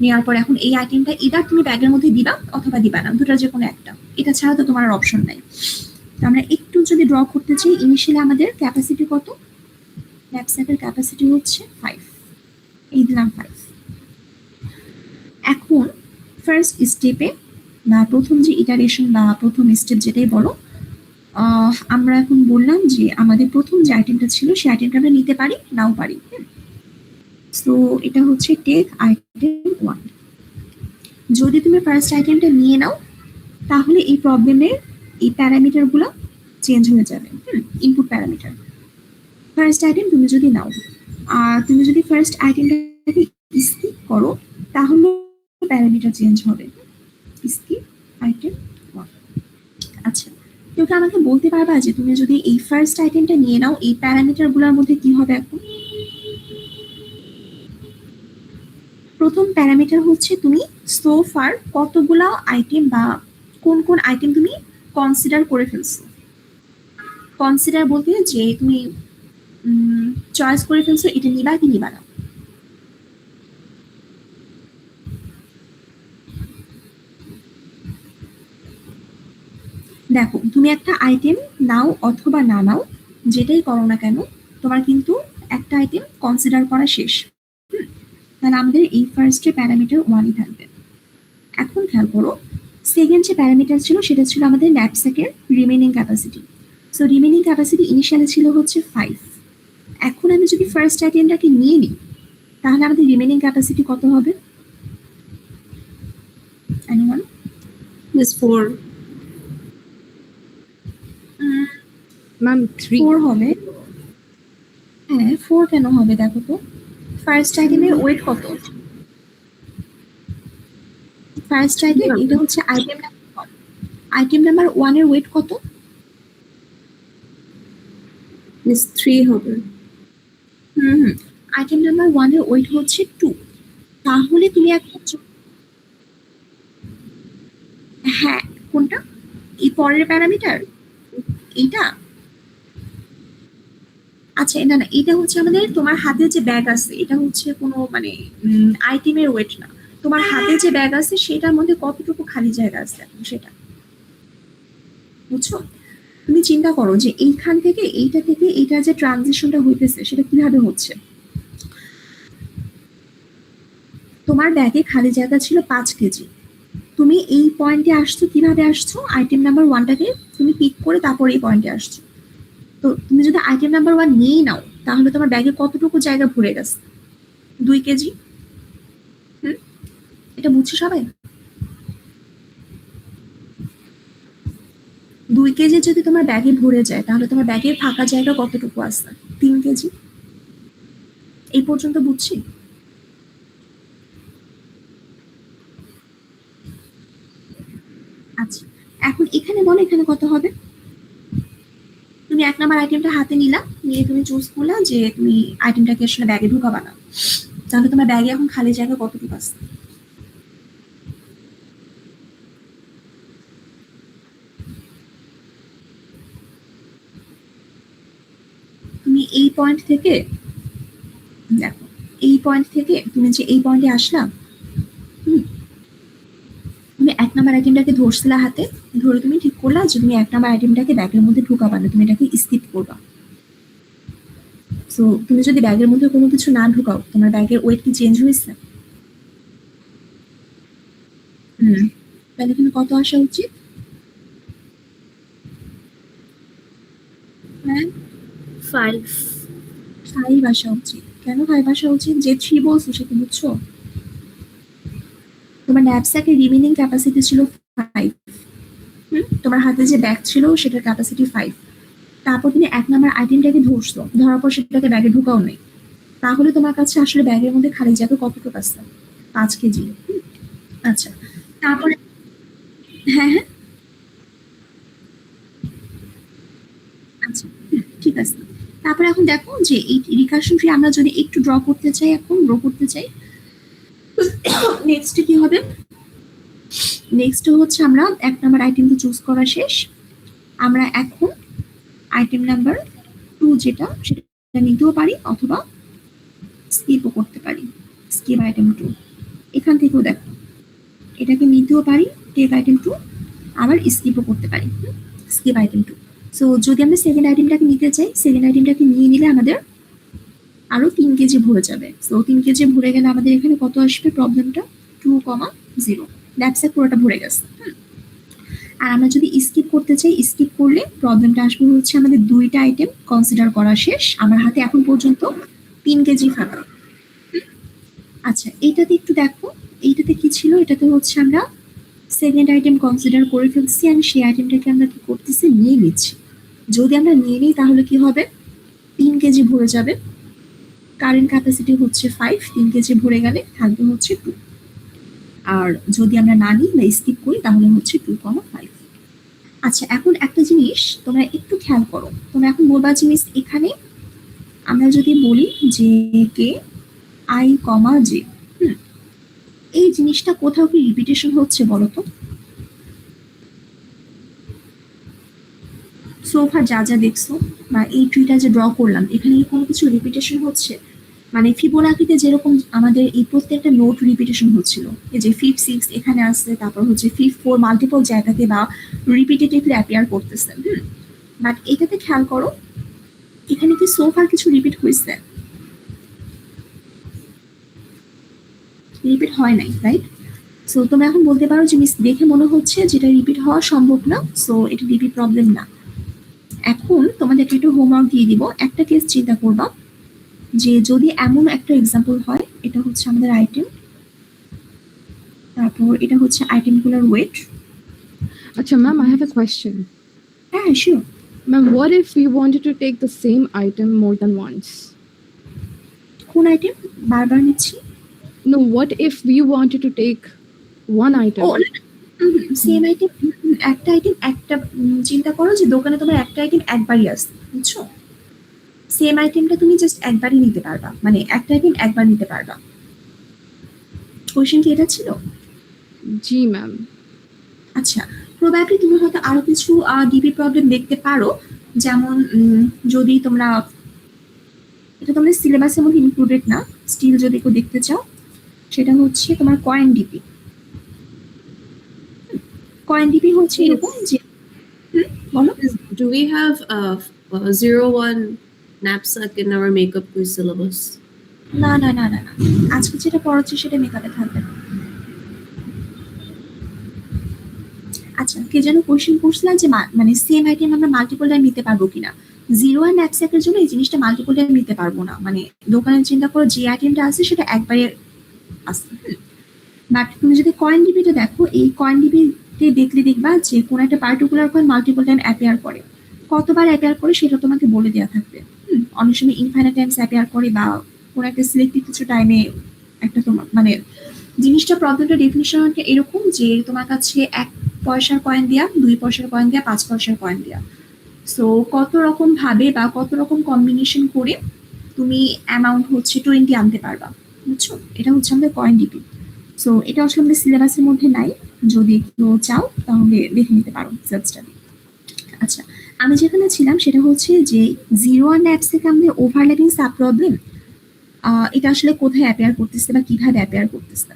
নেওয়ার পর এখন এই আইটেমটা ইদার তুমি ব্যাগের মধ্যে দিবা অথবা দিবা না, দুটার যে কোনো একটা, এটা ছাড়া তো তোমার অপশন নাই। তো আমরা একটু যদি ড্র করতে চাই, ইনিশিয়ালি আমাদের ক্যাপাসিটি কত, ল্যাপস্যাকের ক্যাপাসিটি হচ্ছে 5, এই দিলাম 5। এখন ফার্স্ট স্টেপে বা প্রথম যে ইটারেশন বা প্রথম স্টেপ যেটাই বলো, আমরা এখন বললাম যে আমাদের প্রথম যে আইটেমটা ছিল সেই আইটেমটা আমরা নিতে পারি নাও পারি। সো এটা হচ্ছে টেক আইটেম 1। যদি তুমি ফার্স্ট আইটেমটা নিয়ে নাও তাহলে এই প্রবলেমের এই প্যারামিটারগুলো চেঞ্জ হয়ে যাবে। ইনপুট প্যারামিটার ফার্স্ট আইটেম তুমি যদি নাও, আর তুমি যদি ফার্স্ট আইটেমটাকে স্কিপ করো তাহলে প্যারামিটার চেঞ্জ হবে। Skip item 1। আচ্ছা কেউ কি আমাকে বলতে পারবা যে তুমি যদি এই ফার্স্ট আইটেমটা নিয়ে নাও এই প্যারামিটারগুলোর মধ্যে কি হবে? এখন প্রথম প্যারামিটার হচ্ছে তুমি সো ফার কতগুলা আইটেম বা কোন কোন আইটেম তুমি কনসিডার করে ফেলছো। কনসিডার বলতে যে তুমি চয়েস করে ফেলছো এটা নিবা কি নিবা না। দেখো তুমি একটা আইটেম নাও অথবা না নাও, যেটাই করো না কেন তোমার কিন্তু একটা আইটেম কনসিডার করা শেষ। তাহলে আমাদের এই ফার্স্টে প্যারামিটার 1ই থাকবে। এখন খেয়াল করো সেকেন্ড যে প্যারামিটার ছিল সেটা ছিল আমাদের ন্যাপস্যাকের remaining capacity. So remaining capacity initially ছিল হচ্ছে 5। এখন আমি যদি ফার্স্ট আইটেমটাকে নিয়ে নিই তাহলে আমাদের রিমেইনিং ক্যাপাসিটি কত হবে? এনিওয়ান? Yes, 4. Ma'am, 3. 4 হবে। হ্যাঁ 4 কেন হবে দেখো তো, ফার্স্ট আইটেমের ওয়েট কত? ফার্স্ট আইটেম এটা হচ্ছে আইটেম নাম্বার 1 এর ওয়েট কত? Yes, 3 হবে। আইটেম নাম্বার 1 এর ওয়েট হচ্ছে 2। তাহলে তুমি একটা হ্যাঁ কোনটা, এই পরের প্যারামিটার এইটা? আচ্ছা না না, এটা হচ্ছে আমাদের তোমার হাতে যে ব্যাগ আছে এটা হচ্ছে কোনো মানে আইটেমের ওয়েট না, তোমার হাতে যে ব্যাগ আছে সেটার মধ্যে কতটুকু খালি জায়গা আছে সেটা, বুঝছো? তুমি চিন্তা করো যে এইখান থেকে এইটা যে ট্রানজিশনটা হইতেছে সেটা কিভাবে হচ্ছে। তোমার ব্যাগে খালি জায়গা ছিল 5 কেজি, তুমি এই পয়েন্টে আসছো কিভাবে আসছো, আইটেম নাম্বার 1টাকে তুমি পিক করে তারপর এই পয়েন্টে আসছো। তো তুমি যদি আইটেম নাম্বার 1 নিয়েই নাও তাহলে তোমার ব্যাগে কতটুকু জায়গা ভরে গেছে? 2 কেজি। এটা বুঝছো সবাই? 2 কেজি যদি তোমার ব্যাগে ভরে যায় তাহলে তোমার ব্যাগের ফাঁকা জায়গা কতটুকু আছে? 3 কেজি। এই পর্যন্ত বুঝছি? আচ্ছা এখন এখানে বলো এখানে কত হবে? তুমি 1 নাম্বার আইটেমটা হাতে নিলা, নিয়ে তুমি চুজ করলা যে তুমি আইটেমটাকে আসলে ব্যাগে ঢুকাবা না, তাহলে তোমার ব্যাগে এখন খালি জায়গা কতটুকু আছে? তুমি এই পয়েন্ট থেকে দেখো, এই পয়েন্ট থেকে তুমি যে এই পয়েন্টে আসলা, তুমি 1 নাম্বার আইটেমটাকে ধরছিলা হাতে, ধরে তুমি ঠিক করলা যে তুমি 1 নাম্বার আইটেমটাকে ব্যাগের মধ্যে ঢুকাবা না, তুমি এটাকে স্কিপ করবা। সো তুমি যদি ব্যাগের মধ্যে কোনো কিছু না ঢুকাও, তোমার ব্যাগের ওয়েট কি চেঞ্জ হয়েছে? তাহলে এখানে কত আসা উচিত? হ্যাঁ, 5. 5 আসা উচিত। কেন 5 আসা উচিত? যে 3 বলছো সেটা বুঝছো? তোমার ন্যাপস্যাকের রিমেনিং ক্যাপাসিটি ছিল 5। তোমার হাতে যে ব্যাগ ছিল সেটার ক্যাপাসিটি 5। তারপর তুমি 1 নাম্বার আইটেমটাকে ধরছো, ধরার পর সেটাকে ব্যাগে ঢুকাও নেই, তাহলে তোমার কাছে আসলে ব্যাগের মধ্যে খালি যাবে কতটুকু আছে? 5 কেজি। আচ্ছা, তারপরে হ্যাঁ হ্যাঁ, আচ্ছা ঠিক আছে। তারপরে এখন দেখো যে এই রিকারশন ট্রি আমরা যদি একটু ড্র করতে চাই, এখন ড্র করতে চাই, নেক্সট কি হবে? নেক্সট হচ্ছে আমরা 1 নাম্বার আইটেম তো চুজ করা শেষ, আমরা এখন আইটেম নাম্বার 2 যেটা সেটা নিতেও পারি অথবা স্কিপও করতে পারি। স্কিপ আইটেম 2, এখান থেকেও দেখো এটাকে নিতেও পারি, টেক আইটেম 2, আবার স্কিপও করতে পারি, স্কিপ আইটেম 2। সো যদি আমরা সেকেন্ড আইটেমটাকে নিতে চাই, সেকেন্ড আইটেমটাকে নিয়ে নিলে আমাদের আরো 3 কেজি ভরে যাবে। সো 3 কেজি ভরে গেলে আমাদের এখানে কত আসবে? প্রবলেমটা 2,0, ন্যাপস্যাক পুরোটা ভরে গেছে। আর আমরা যদি স্কিপ করতে চাই, স্কিপ করলে প্রবলেমটা আসবে হচ্ছে আমাদের 2টা আইটেম কনসিডার করা শেষ, আমার হাতে এখন পর্যন্ত 3 কেজি ফাঁকা। আচ্ছা, এইটাতে একটু দেখো, এইটাতে কি ছিল? এটাতে হচ্ছে আমরা সেকেন্ড আইটেম কনসিডার করে ফেলছি, আর সেই আইটেমটাকে আমরা কি করতেছি? নিয়ে নিচ্ছি। যদি আমরা নিয়ে নিই তাহলে কি হবে? 3 কেজি ভরে যাবে, কারেন্ট ক্যাপাসিটি হচ্ছে 5, 3 কেজি ভরে গেলে থাকবে হচ্ছে 2। আর যদি আমরা না নিই বা স্কিপ করি তাহলে হচ্ছে 2,5। আচ্ছা, এখন একটা জিনিস তোমরা একটু খেয়াল করো, তোমরা এখন বলবা জিনিস এখানে আমরা যদি বলি যে কে আই কমা জে, এই জিনিসটা কোথাও কি রিপিটেশন হচ্ছে বলো তো? সোফা যা যা দেখছো বা এই ট্রিটা যে ড্র করলাম, এখানে কি কোনো কিছু রিপিটেশন হচ্ছে? মানে ফিবোনাকিতে যেরকম আমাদের এই প্রত্যেকটা নোট রিপিটেশন হচ্ছিল, এই যে 5, 6 এখানে আসছে, তারপর হচ্ছে 5, 4 মাল্টিপল জায়গাতে বা রিপিটেটিভলি অ্যাপিয়ার করতেছে। বাট এটাতে খেয়াল করো, এখানে কি সোফার কিছু রিপিট হয়েছে? রিপিট হয় নাই, রাইট? সো তোমরা এখন বলতে পারো যে মিস দেখে মনে হচ্ছে যেটা রিপিট হওয়া সম্ভব না, সো এটা রিপিট প্রবলেম না। এখন তোমাদেরকে একটু হোমওয়ার্ক দিয়ে দিব, একটা কেস চিন্তা করবা যে যদি এমন একটা এক্সাম্পল হয়, এটা হচ্ছে আমাদের আইটেম, তারপর এটা হচ্ছে আইটেমগুলোর weight. Acha, ma'am, I have a question. হ্যাঁ sure. Ma'am, what if we wanted to take the same item more than once? কোন আইটেম? বারবার নিচ্ছি। No, what if we wanted to take one item? ও same item, একটা item একটা চিন্তা করো যে দোকানে তোমার একটা আইটেম একবারই আসছে, বুঝছো? সেম আইটেমটা তুমি জাস্ট একবারই নিতে পারবা, মানে একটা আইটেম একবার নিতে পারবা। কোয়েশ্চেন কি এটা ছিল? Ji, ma'am. আচ্ছা, প্রবাবলি তুমি হয়তো আরো কিছু ডিপি প্রবলেম দেখতে পারো, যেমন যদি তোমরা, এটা তোমাদের সিলেবাসের মধ্যে ইনক্লুডেড না, স্টিল যদি কেউ দেখতে চাও, সেটা হচ্ছে তোমার কয়েন ডিপি। কয়েন ডিপি হচ্ছে এরকম যে বলো। Do we have a 01 knapsack in our makeup quiz syllabus? না না না না না, আজকে যেটা পড়াচ্ছি সেটা মেকআপে থাকবে না। আচ্ছা, কে যেন কোয়েশ্চেন করছিলেন যে মানে সেম আইটেম আমরা মাল্টিপল টাইম নিতে পারবো কিনা? 01 ন্যাপস্যাকের জন্য এই জিনিসটা মাল্টিপল টাইম নিতে পারবো না, মানে দোকানে চিন্তা করো যে আইটেমটা আছে সেটা একবারে আছে। বাট তুমি যদি কয়েন ডিবিটা দেখো, এই কয়েন ডিবিতে দেখলে দেখবা যে কোন একটা particular coin multiple time appear করে, কতবার অ্যাপিয়ার করে সেটা তোমাকে বলে দেওয়া থাকবে। অনেক সময় ইনফাইনাইট টাইমস অ্যাপিয়ার করে, বা কোন একটা সিলেক্টিভ কিছু টাইমে একটা তোমার মানে জিনিসটা প্রবলেমটা ডেফিনিশন এরকম যে তোমার কাছে 1 পয়সার কয়েন দেয়া, 2 পয়সার কয়েন দেয়া, 5 পয়সার কয়েন দেয়া। সো কত রকম ভাবে বা কত রকম কম্বিনেশন করে তুমি অ্যামাউন্ট হচ্ছে 20 আনতে পারবা, বুঝছো? এটা হচ্ছে আমাদের কয়েন ডিপি। সো এটা আসলে আমাদের সিলেবাসের মধ্যে নাই, যদি কেউ চাও তাহলে দেখে নিতে পারো সেলফ স্টাডি। আচ্ছা, আমি যেখানে ছিলাম সেটা হচ্ছে যে 01 অ্যাপস থেকে আমাদের ওভারল্যাপিং সাব প্রবলেম, এটা আসলে কোথায় অ্যাপিয়ার করতেছে বা কিভাবে অ্যাপিয়ার করতেছে।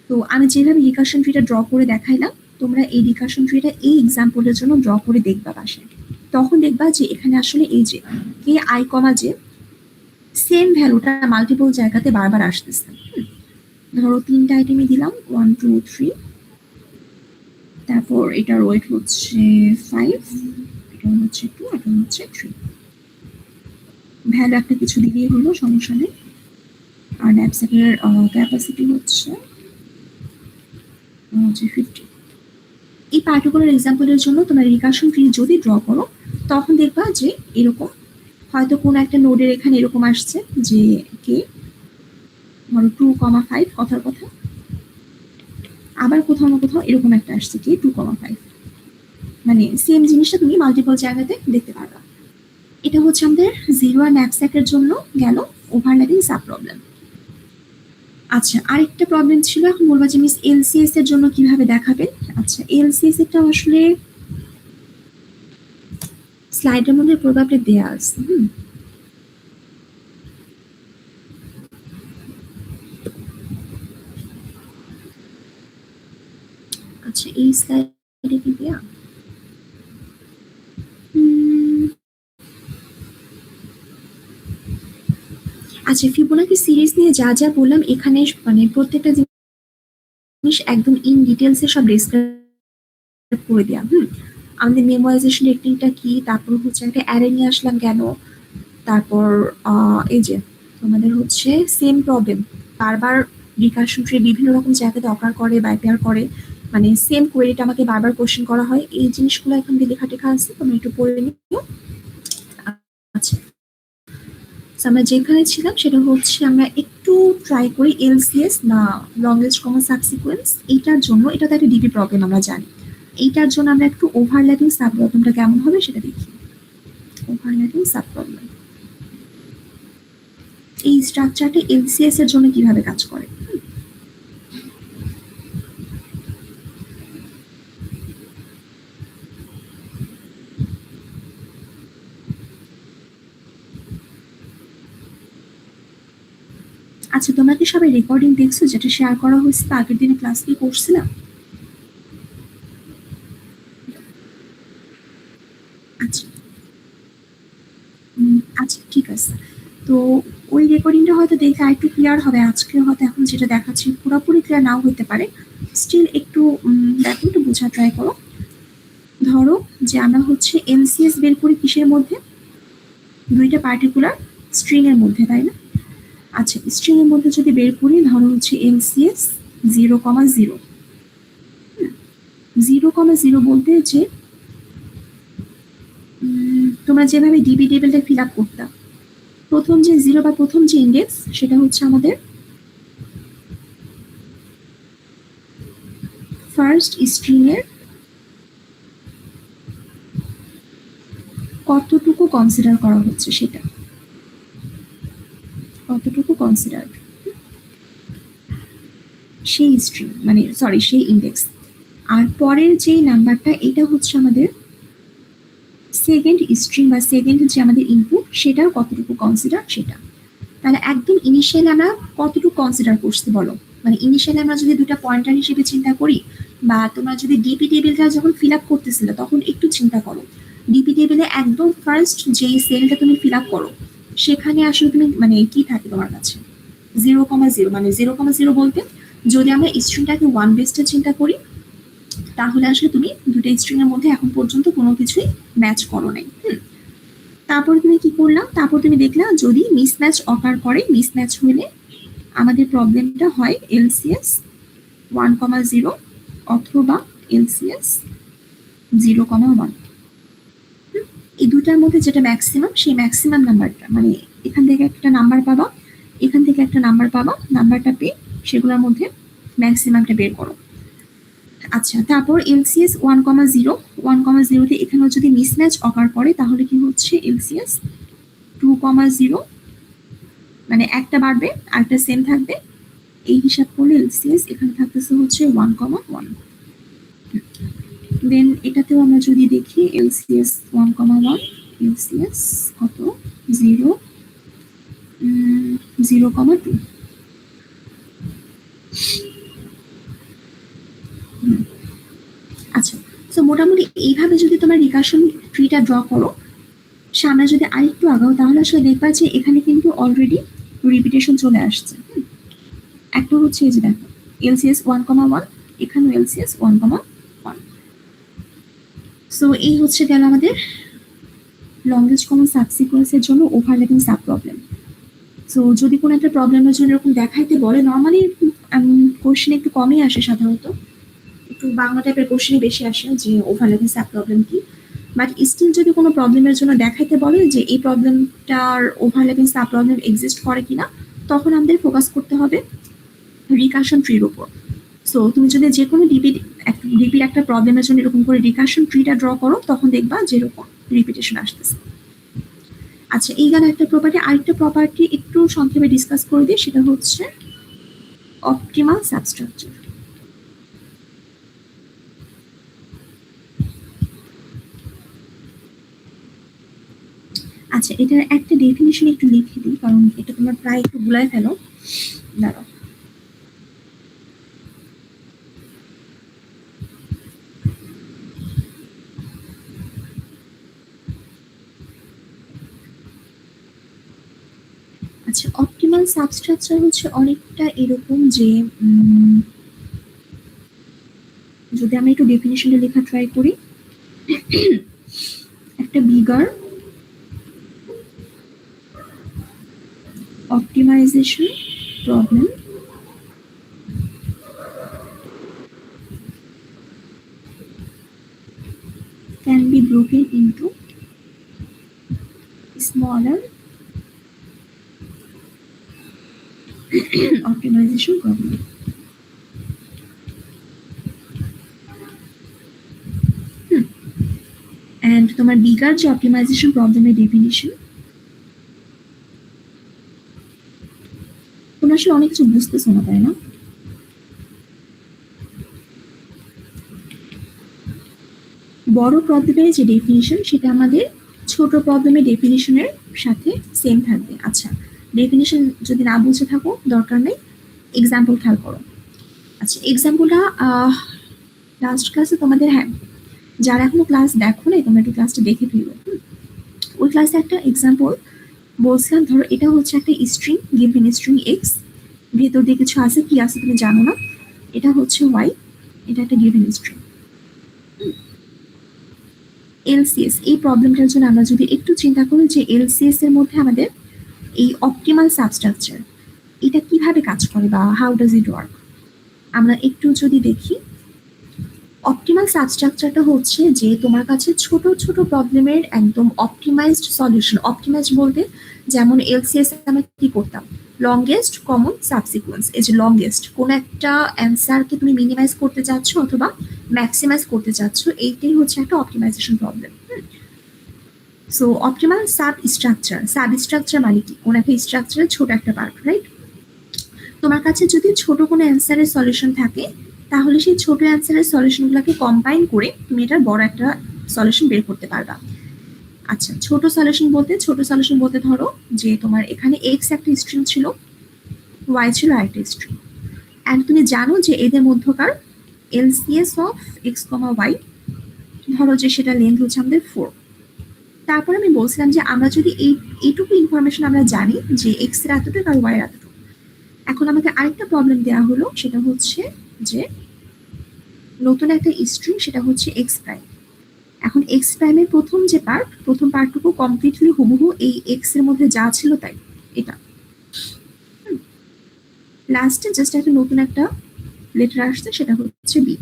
তো আমি যেভাবে রিকারশন ট্রিটা ড্র করে দেখাইলাম, তোমরা এই রিকারশন ট্রিটা এই এক্সাম্পলের জন্য ড্র করে দেখবা বাসায়, তখন দেখবা যে এখানে আসলে এই যে কে আই কমা জে, সেম ভ্যালুটা মাল্টিপল জায়গাতে বারবার আসতেছে। ধরো 3টা আইটেমই দিলাম 1 2 3, তারপর এটার ওয়েট হচ্ছে 5, এটা হচ্ছে 2, এটা হচ্ছে 3। ভ্যালু একটা কিছু দিলেই হলো, সমস্যা নেই। আর ন্যাপস্যাকের ক্যাপাসিটি হচ্ছে 50। এই পার্টিকুলার এক্সাম্পলের জন্য তোমরা রিকার্শন ট্রি যদি ড্র করো তখন দেখবা যে এরকম হয়তো কোনো একটা নোডের এখানে এরকম আসছে যে কে ধরো 2,5 কথার কথা, আবার কোথাও না কোথাও এরকম একটা আসছে কে 2,5, মানে সেম জিনিসটা তুমি মাল্টিপল জায়গাতে দেখতে পারবা। এটা হচ্ছে আমাদের জিরো আর ন্যাপস্যাকের জন্য গেল ওভারল্যাপিং সাব প্রবলেম। আচ্ছা, আরেকটা প্রবলেম ছিল, এখন বলবা যে মিস এলসিএস এর জন্য কিভাবে দেখাবেন। আচ্ছা, এলসিএস এরটা আসলে স্লাইডের মধ্যে প্রবাবলি দেয়া আছে। আচ্ছা, এই স্লাইডে কি দেয়া? আচ্ছা, ফিবোনাকি সিরিজ নিয়ে যা যা বললাম এখানে মানে প্রত্যেকটা জিনিস একদম ইন ডিটেলস এ সব ডেসক্রাইব করে দেয়া। আমাদের মেমোরাইজেশন টেকনিকটা কি, তারপর হচ্ছে একটা অ্যারে নিয়ে আসলাম কেন, তারপর এই যে তোমাদের হচ্ছে সেম প্রবলেম বারবার রিকার্শন ট্রি বিভিন্ন রকম জায়গাতে অকার করে বা অ্যাপিয়ার করে, মানে সেম কোয়েরিটা আমাকে বারবার কোশ্চেন করা হয়। এই জিনিসগুলো এখন দিয়ে লেখা টেখা আছে, তোমরা একটু পড়ে নিও। আচ্ছা, আমরা যেখানে ছিলাম সেটা হচ্ছে আমরা একটু ট্রাই করি এলসিএস বা লংগেস্ট কমন সাবসিকুয়েন্স। এইটার জন্য এটা তো একটা ডিবি প্রবলেম আমরা জানি, এইটার জন্য আমরা একটু ওভারল্যাপিং সাব প্রবলেমটা কেমন হবে সেটা দেখি। ওভারল্যাপিং সাব প্রবলেম, এই স্ট্রাকচারটা এলসিএস এর জন্য কিভাবে কাজ করে। আচ্ছা, তোমরা কি সবাই রেকর্ডিং দেখছো যেটা শেয়ার করা হয়েছে আগের দিনে ক্লাস কি করছিলাম? আচ্ছা, আচ্ছা ঠিক আছে। তো ওই রেকর্ডিংটা হয়তো দেখে আরেকটু ক্লিয়ার হবে। আজকে হয়তো এখন যেটা দেখাচ্ছি পুরোপুরি ক্লিয়ার নাও হতে পারে, স্টিল একটু দেখো, একটু বোঝার ট্রাই করো। ধরো যে আমরা হচ্ছে এলসিএস বের করি কিসের মধ্যে, দুইটা পার্টিকুলার স্ট্রিং এর মধ্যে, তাই না? আচ্ছা, স্ট্রিং এর মধ্যে যদি বের করি, ধরো হচ্ছে এলসিএস 0,0, 0,0 বলতে যে তোমরা যেভাবে ডিবি টেবিলটা ফিল আপ করতাম, প্রথম যে 0 বা প্রথম যে ইন্ডেক্স সেটা হচ্ছে আমাদের ফার্স্ট স্ট্রিং এর কতটুকু কনসিডার করা হচ্ছে, সেটা কতটুকু কনসিডার সেই স্ট্রিং, মানে সরি সেই ইন্ডেক্স। আর পরের যে নাম্বারটা এটা হচ্ছে আমাদের সেকেন্ড স্ট্রিং বা সেকেন্ড যে আমাদের ইনপুট সেটার কতটুকু কনসিডার সেটা। তাহলে একদম ইনিশিয়ালি আমরা কতটুকু কনসিডার করতে বলো, মানে ইনিশিয়ালি আমরা যদি দুটা পয়েন্টার হিসেবে চিন্তা করি, বা তোমরা যদি ডিপি টেবিলটা যখন ফিল আপ করতেছিলে তখন একটু চিন্তা করো, ডিপি টেবিলে একদম ফার্স্ট যে সেলটা তুমি ফিল আপ করো সেখানে আসলে তুমি মানে কি থাকে তোমার কাছে 0,0, মানে 0,0 বলতে যদি আমরা স্ট্রিংটাকে ওয়ান বেসটা চিন্তা করি তাহলে আসলে তুমি দুটো স্ট্রিং এর মধ্যে এখন পর্যন্ত কোনো কিছুই ম্যাচ করো নাই। তারপর তুমি কি করলাম, তারপর তুমি দেখলা যদি মিসম্যাচ অকার করে, মিসম্যাচ হলে আমাদের প্রবলেমটা হয় এলসিএস 1,0 অথবা এলসিএস 0,1। এই দুটার মধ্যে যেটা ম্যাক্সিমাম সেই ম্যাক্সিমাম নাম্বারটা, মানে এখান থেকে একটা নাম্বার পাবা, এখান থেকে একটা নাম্বার পাবা, নাম্বারটা পেয়ে সেগুলোর মধ্যে ম্যাক্সিমামটা বের করো। আচ্ছা, তারপর এলসিএস 1,0, 1,0তে এখানেও যদি মিসম্যাচ অকার করে তাহলে কি হচ্ছে এলসিএস 2,0, মানে একটা বাড়বে আরেকটা সেম থাকবে, এই হিসাব করলে এলসিএস এখানে থাকতেছে হচ্ছে 1,1। দেন এটাতেও আমরা যদি দেখি এলসিএস 1,1, এলসিএস কত 0, 0,2। আচ্ছা, তো মোটামুটি এইভাবে যদি তোমার রিকার্শন ট্রিটা ড্র করো সামনে যদি আরেকটু আগাও তাহলে আসলে দেখবা যে এখানে কিন্তু অলরেডি রিপিটেশন চলে আসছে। একটা হচ্ছে এই যে দেখো এলসিএস 1,1, এখানেও এলসিএস 1,1। সো এই হচ্ছে গেল আমাদের লংগেস্ট কমন সাবসিকুয়েন্সের জন্য ওভারল্যাপিং সাব প্রবলেম। সো যদি কোনো একটা প্রবলেমের জন্য এরকম দেখাইতে বলে, নর্মালি কোশ্চেন একটু কমই আসে সাধারণত, একটু বাংলা টাইপের কোশ্চেনই বেশি আসে যে ওভারল্যাপিং সাব প্রবলেম কি। বাট স্টিল যদি কোনো প্রবলেমের জন্য দেখাইতে বলে যে এই প্রবলেমটার ওভারল্যাপিং সাব প্রবলেম এক্সিস্ট করে কিনা, তখন আমাদের ফোকাস করতে হবে রিকারশন ট্রির উপর। সো তুমি যদি যে কোনো ডিপির একটা প্রবলেমের জন্য এরকম করে রিকারশন ট্রিটা ড্র করো, তখন দেখবা যে এরকম রিপিটেশন আসতেছে। আচ্ছা, এই গেল একটা প্রপার্টি। আরেকটা প্রপার্টি একটু সংক্ষেপে ডিসকাস করে দিই, সেটা হচ্ছে অপটিমাল সাবস্ট্রাকচার। আচ্ছা, এটার একটা ডেফিনিশন একটু লিখে দিই, কারণ এটা তোমরা প্রায় একটু ভুলায় ফেলো। দাঁড়াও, আচ্ছা, অপটিমাল সাবস্ট্রাকচার হচ্ছে অনেকটা এরকম যে যদি আমি একটু ডেফিনিশনটা লেখা ট্রাই করি, একটা bigger optimization problem can be broken into smaller optimization problem. And তোমার বিগার যে অপটিমাইজেশন প্রবলেমের ডেফিনিশন, তোমরা আসলে অনেক কিছু বুঝতেছো না, তাই না? বড় প্রবলেমের যে ডেফিনিশন সেটা আমাদের ছোট প্রবলেমের ডেফিনিশনের সাথে সেম থাকবে। আচ্ছা, ডেফিনিশন যদি না বুঝে থাকো দরকার নেই, এক্সাম্পল খেয়াল করো। আচ্ছা, এক্সাম্পলটা লাস্ট ক্লাসে তোমাদের, হ্যাঁ যারা এখনো ক্লাস দেখো না তোমরা একটু ক্লাসটা দেখে ফেলো। ওই ক্লাসে একটা এক্সাম্পল বলছিলাম, ধরো এটা হচ্ছে একটা স্ট্রিং, গিভেন স্ট্রিং এক্স, ভেতর দিয়ে কিছু আছে, কি আছে তুমি জানো না, এটা হচ্ছে ওয়াই, এটা একটা গিভেন স্ট্রিং। এলসিএস, এই প্রবলেমটার জন্য আমরা যদি একটু চিন্তা করি যে এলসিএস এর মধ্যে আমাদের এই অপটিমাল সাবস্ট্রাকচার এটা কিভাবে কাজ করে বা হাউ ডাজ ইট ওয়ার্ক, আমরা একটু যদি দেখি। অপটিমাল সাবস্ট্রাকচারটা হচ্ছে যে তোমার কাছে ছোট ছোট প্রবলেমের একদম অপটিমাইজড সলিউশন। অপটিমাইজ বলতে যেমন এলসিএস আমরা কি করতাম, লংগেস্ট কমন সাবসিকুয়েন্স, এই যে লংগেস্ট কোন একটা অ্যান্সারকে তুমি মিনিমাইজ করতে চাচ্ছ অথবা ম্যাক্সিমাইজ করতে চাচ্ছ, এইটাই হচ্ছে একটা optimization problem. So optimal substructure মানে কি, কোন একটা স্ট্রাকচারের ছোট একটা পার্ট, রাইট? তোমার কাছে যদি ছোট কোনো অ্যান্সারের সলিউশন থাকে, তাহলে সেই ছোট অ্যান্সারের সলিউশনগুলোকে কম্বাইন করে তুমি এটার বড় একটা সলিউশন বের করতে পারবা। আচ্ছা, ছোট সলিউশন বলতে ধরো যে তোমার এখানে এক্স একটা স্ট্রিং ছিল, ওয়াই ছিল আরেকটা স্ট্রিং, অ্যান্ড তুমি জানো যে এদের মধ্যকার LCS of X comma Y, ধরো যে সেটা লেন্থ হচ্ছে আমাদের 4। তারপর আমি বলছিলাম যে আমরা যদি এইটুকু ইনফরমেশন আমরা জানি যে এক্স এর এতটুকু আর ওয়াই এর এতটুকু, এখন আমাকে আরেকটা প্রবলেম দেওয়া হলো, সেটা হচ্ছে যে নতুন একটা স্ট্রিং, সেটা হচ্ছে এক্স প্রাইম। এখন এক্স প্রাইমের প্রথম পার্টটুকু কমপ্লিটলি হুবহু এই এক্স এর মধ্যে যা ছিল তাই, এটা লাস্টে জাস্ট একটা নতুন একটা লেটার আসছে, সেটা হচ্ছে বি,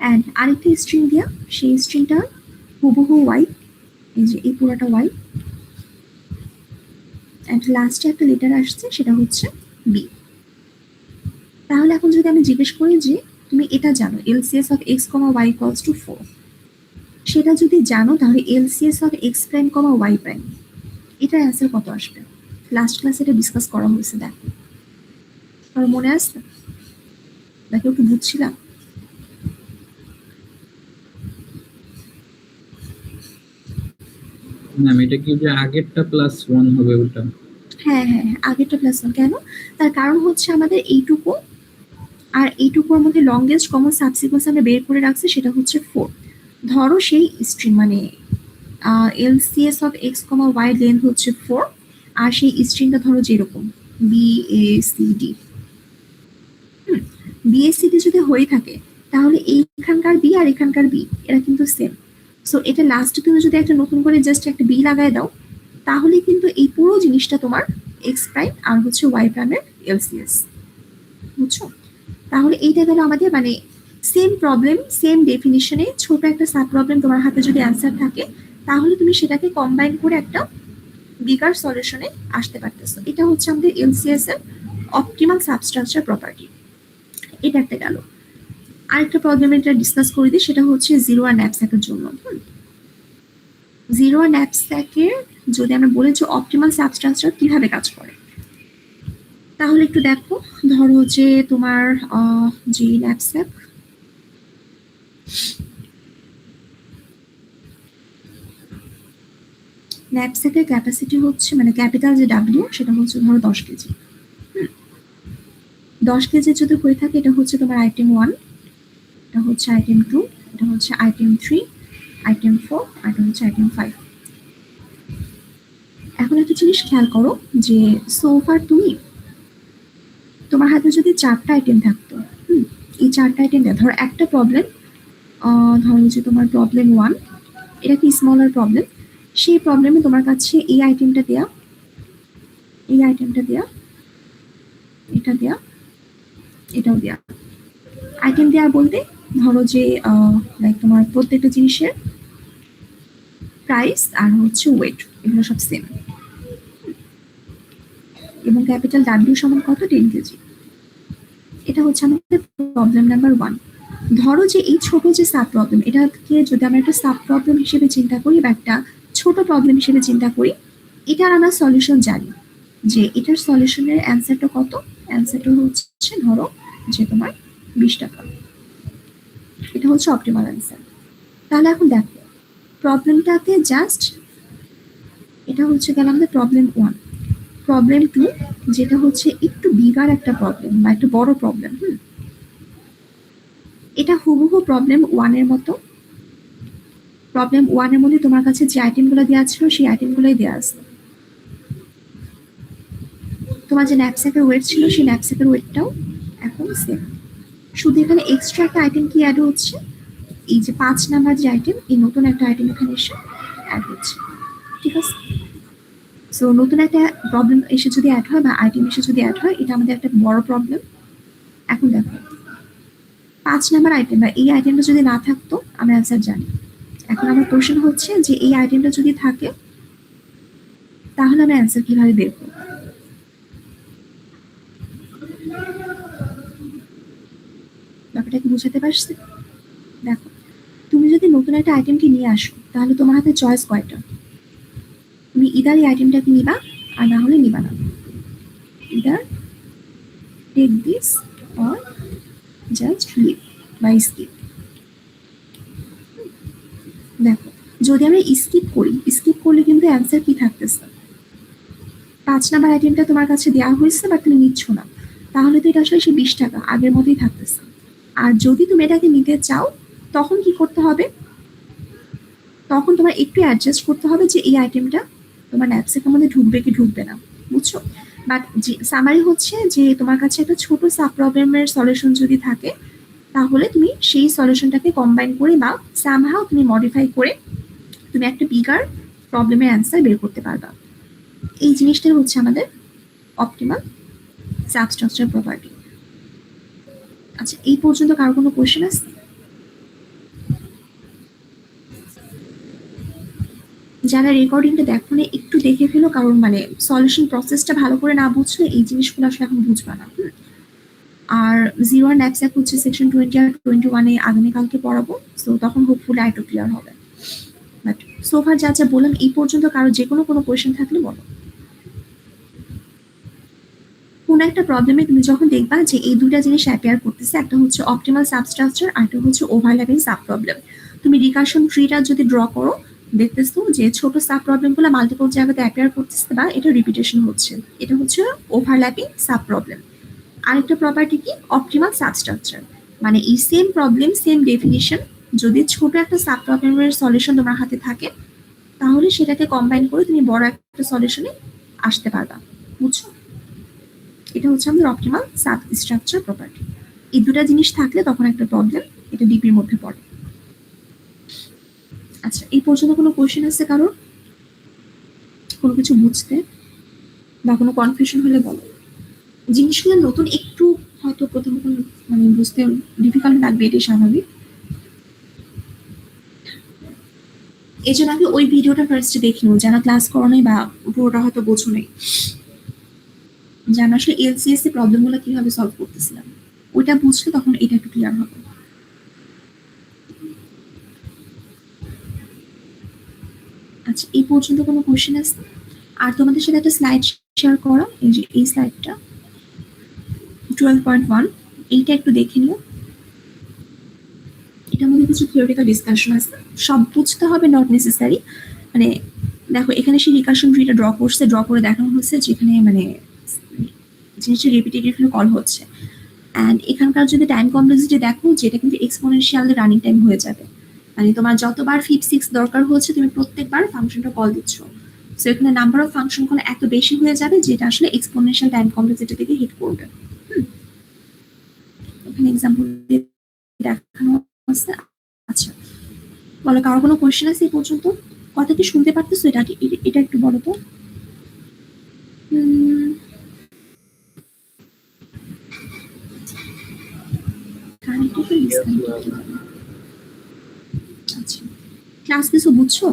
অ্যান্ড আরেকটা স্ট্রিং দিয়া সেই স্ট্রিংটা হুবহু ওয়াই, এই যে এই পুরোটা ওয়াই, অ্যান্ড লাস্টে একটা লেটার আসছে, সেটা হচ্ছে বি। তাহলে এখন যদি আমি জিজ্ঞেস করি যে তুমি এটা জানো LCS of X comma Y equals to 4, সেটা যদি জানো তাহলে LCS of X prime comma Y prime, এটার অ্যান্সার কত আসবে? লাস্ট ক্লাসে এটা ডিসকাস করা হয়েছে, দেখো আর মনে আসছে, দেখো একটু বুঝছিলাম। ম্যাম এটা কি যে আগেরটা +1 হবে ওটা? হ্যাঁ, আগেরটা +1 কেন? তার কারণ হচ্ছে আমাদের এইটুকু আর এইটুকুর মধ্যে লংগেস্ট কমন সাবসিকুয়েন্স আমরা বের করে রাখছি, সেটা হচ্ছে 4। ধরো সেই স্ট্রিং মানে LCS of X comma Y length হচ্ছে 4, আর সেই স্ট্রিংটা ধরো যেরকম BACD। BACD যদি হয়ে থাকে তাহলে এইখানকার বি আর এখানকার বি এরা কিন্তু সেম। সো এটা লাস্টে তুমি যদি একটা নতুন করে জাস্ট একটা বি লাগায় দাও তাহলে কিন্তু এই পুরো জিনিসটা তোমার এক্স প্রাইম আর হচ্ছে ওয়াই প্রাইমের LCS, বুঝছো? তাহলে এইটা গেল আমাদের মানে সেম প্রবলেম সেম ডেফিনিশনে ছোট একটা সাব প্রবলেম তোমার হাতে যদি অ্যান্সার থাকে তাহলে তুমি সেটাকে কম্বাইন করে একটা বিগার সলিউশনে আসতে পারতেছো। এটা হচ্ছে আমাদের LCS এর অপটিমাল সাবস্ট্রাকচার প্রপার্টি। এটা একটা গেল। আরেকটা প্রবলেম এটা ডিসকাস করে দিই, সেটা হচ্ছে জিরো আর ন্যাপস্যাকের জন্য। জিরো আর ন্যাপস্যাকের যদি আমরা বলি যে অপটিমাল সাবস্ট্রাকচার কিভাবে কাজ করে, তাহলে একটু দেখো। ধরো যে তোমার যে ন্যাপস্যাকের ক্যাপাসিটি হচ্ছে মানে ক্যাপিটাল যে ডাব্লিউ সেটা হচ্ছে ধরো 10 কেজি। 10 কেজি যদি হয়ে থাকে এটা হচ্ছে তোমার আইটেম 1, এটা হচ্ছে আইটেম 2, এটা হচ্ছে আইটেম 3, আইটেম 4, আর এটা হচ্ছে আইটেম 5। এখন একটা জিনিস খেয়াল করো যে সোফার তোমার হাতে যদি 4টা আইটেম থাকতো, এই 4টা আইটেম ধরো একটা প্রবলেম, ধরো যে তোমার প্রবলেম 1, এটা কি স্মলার প্রবলেম, সেই প্রবলেমে তোমার কাছে এই আইটেমটা দেয়া, এই আইটেমটা দেয়া, এটা দেয়া, এটাও দেয়া। আইটেম দেয়া বলতে ধরো যে লাইক তোমার প্রত্যেকটা জিনিসের প্রাইস আর হচ্ছে ওয়েট এগুলো সব সেম, এবং ক্যাপিটাল ডাব্লিউ সমান কত 10 কেজি। এটা হচ্ছে আমাদের প্রবলেম নাম্বার 1। ধরো যে এই ছোট যে সাব প্রবলেম, এটাকে যদি আমরা একটা সাব প্রবলেম হিসেবে চিন্তা করি বা একটা ছোট প্রবলেম হিসেবে চিন্তা করি, এটার আমরা সলিউশন জানি যে এটার সলিউশনের অ্যান্সারটা কত, অ্যান্সারটা হচ্ছে ধরো যে তোমার 20 টাকা। এটা হচ্ছে অপটিমাল অ্যান্সার। তাহলে এখন দেখো প্রবলেমটাতে জাস্ট এটা হচ্ছে গেল আমাদের প্রবলেম 1। প্রবলেম 2 যেটা হচ্ছে একটু বিগার একটা প্রবলেম বা একটা বড় প্রবলেম, এটা হুবহু প্রবলেম 1 এর মতো। প্রবলেম 1 এর মধ্যে তোমার কাছে যে আইটেমগুলো দেওয়া ছিল সেই আইটেমগুলোই দেওয়া আছে। তোমার যে ন্যাপস্যাকের ওয়েট ছিল সেই ন্যাপস্যাকের ওয়েটটাও এখন সেম, শুধু এখানে এক্সট্রা একটা আইটেম কি অ্যাড হচ্ছে, এই যে 5 নাম্বার যে আইটেম, এই নতুন একটা আইটেম এখানে এসে অ্যাড হচ্ছে। ঠিক আছে, সো নতুন একটা প্রবলেম এসে যদি অ্যাড হয় বা আইটেম এসে যদি অ্যাড হয়, এটা আমাদের একটা বড় প্রবলেম। এখন দেখো 5 নাম্বার আইটেম বা এই আইটেমটা যদি না থাকতো আমরা অ্যান্সার জানি। এখন আমার কোশ্চেন হচ্ছে যে এই আইটেমটা যদি থাকে তাহলে আমরা অ্যান্সার কিভাবে বের করব। ব্যাপারটা কি বুঝাতে পারছি? দেখো তুমি যদি নতুন একটা আইটেমকে নিয়ে আসো তাহলে তোমার হাতে চয়েস কয়টা, তুমি ইদার এই আইটেমটাকে নিবা আর না হলে নিবা না, either take this or just leave বা স্কিপ। দেখো যদি আমরা স্কিপ করি, স্কিপ করলে কিন্তু অ্যান্সার কি থাকতেছে, 5 নাম্বার আইটেমটা তোমার কাছে দেওয়া হয়েছে বা তুমি নিচ্ছ না, তাহলে তো এটা আসলে সে 20 টাকা আগের মতোই থাকতেছে। আর যদি তুমি এটাকে নিতে চাও তখন কি করতে হবে, তখন তোমার একটু অ্যাডজাস্ট করতে হবে যে এই আইটেমটা তোমার ন্যাপস্যাকের মধ্যে ঢুকবে কি ঢুকবে না, বুঝছো? বাট সামারি হচ্ছে যে তোমার কাছে একটা ছোট সাব প্রবলেমের সলিউশন যদি থাকে তাহলে তুমি সেই সলিউশনটাকে কম্বাইন করে বা সামহাও তুমি মডিফাই করে তুমি একটা বিগার প্রবলেমের অ্যান্সার বের করতে পারবা। এই জিনিসটাই হচ্ছে আমাদের অপটিমাল সাবস্ট্রাকচার প্রপার্টি। আচ্ছা, এই পর্যন্ত কারো কোনো কোয়েশ্চেন আছে? যারা রেকর্ডিংটা দেখো না একটু দেখে ফেলো, কারণ মানে সলিউশন প্রসেসটা ভালো করে না বুঝলে এই জিনিসগুলো আসলে এখন বুঝবা না। আর জিরো আর ন্যাপস্যাক হচ্ছে সেকশন 20 আর 21-এ আগামীকালকে পড়াবো, সো তখন হোপফুলি আইটো ক্লিয়ার হবে। বাট সোফার যা যা বললাম এই পর্যন্ত কারো যে কোনো কোয়েশ্চেন থাকলে বলো। কোন একটা প্রবলেমে তুমি যখন দেখবা যে এই দুটা জিনিস অ্যাপিয়ার করতেছে, একটা হচ্ছে অপটিমাল সাবস্ট্রাকচার আর একটা হচ্ছে ওভারল্যাপিং সাব প্রবলেম, তুমি রিকারশন ট্রিটা যদি ড্র করো দেখতেছো যে ছোট সাব প্রবলেমগুলো মাল্টিপল জায়গাতে অ্যাপিয়ার করতেছে বা এটা রিপিটেশন হচ্ছে, এটা হচ্ছে ওভারল্যাপিং সাব প্রবলেম। আরেকটা প্রপার্টি কি অপটিমাল সাবস্ট্রাকচার, মানে এই সেম প্রবলেম সেম ডেফিনিশন যদি ছোট একটা সাব প্রবলেমের সলিউশন তোমার হাতে থাকে তাহলে সেটাকে কম্বাইন করে তুমি বড় একটা সলিউশনে আসতে পারবা। বুঝছো? এটা হচ্ছে আমাদের অপটিমাল সাবস্ট্রাকচার প্রপার্টি। এই দুটা জিনিস থাকলে তখন একটা প্রবলেম এটা ডিপির মধ্যে পড়ে। আচ্ছা, এই পর্যন্ত কোনো কোয়েশ্চেন আছে কারোর? কোনো কিছু বুঝতে বা কোনো কনফিউশন হলে বলো। জিনিসগুলো নতুন, একটু হয়তো প্রথম মানে বুঝতে ডিফিকাল্ট লাগবে, এটাই স্বাভাবিক। এই জন্য আমি ওই ভিডিওটা ফার্স্টে দেখি নিও, যারা ক্লাস করো নাই বা পুরোটা হয়তো বোঝো নাই, যেন আসলে এলসিএস এর প্রবলেমগুলো কিভাবে সলভ করতেছিলাম, ওইটা বুঝলে তখন এটা একটু ক্লিয়ার হবে। আচ্ছা, এই পর্যন্ত কোনো কোয়েশ্চেন আছে? আর তোমাদের সাথে একটা স্লাইড শেয়ার করা, এই যে এই স্লাইডটা 12.1, এইটা একটু দেখে নিও। এটার মধ্যে কিছু থিওরিটিক্যাল ডিসকাশন আছে, সব বুঝতে হবে নট নেসেসারি। মানে দেখো, এখানে সেই রিকার্শন ট্রিটা ড্র করছে, ড্র করে দেখানো হচ্ছে যেখানে মানে জিনিসটা রিপিটেটিভলি কল হচ্ছে। অ্যান্ড এখানকার যদি টাইম কমপ্লেক্সিটি দেখো, যেটা কিন্তু এক্সপোনেনশিয়াল রানিং টাইম হয়ে যাবে। মানে তোমার যতবার ফিপ সিক্স দরকার হচ্ছে তুমি প্রত্যেকবার ফাংশনটা কল দিচ্ছ, সো এখানে নাম্বার অফ ফাংশন কল এত বেশি হয়ে যাবে যেটা আসলে এক্সপোনেনশিয়াল টাইম কমপ্লেক্সিটি থেকে হিট করবে। এখানে এক্সাম্পল দেখানো আছে। আচ্ছা, বলো, কারো কোনো কোয়েশ্চেন আছে এই পর্যন্ত? কথা কি শুনতে পারতেছো? এটা একটু বলো তো। আচ্ছা, ক্লাস কিছু বুঝছো?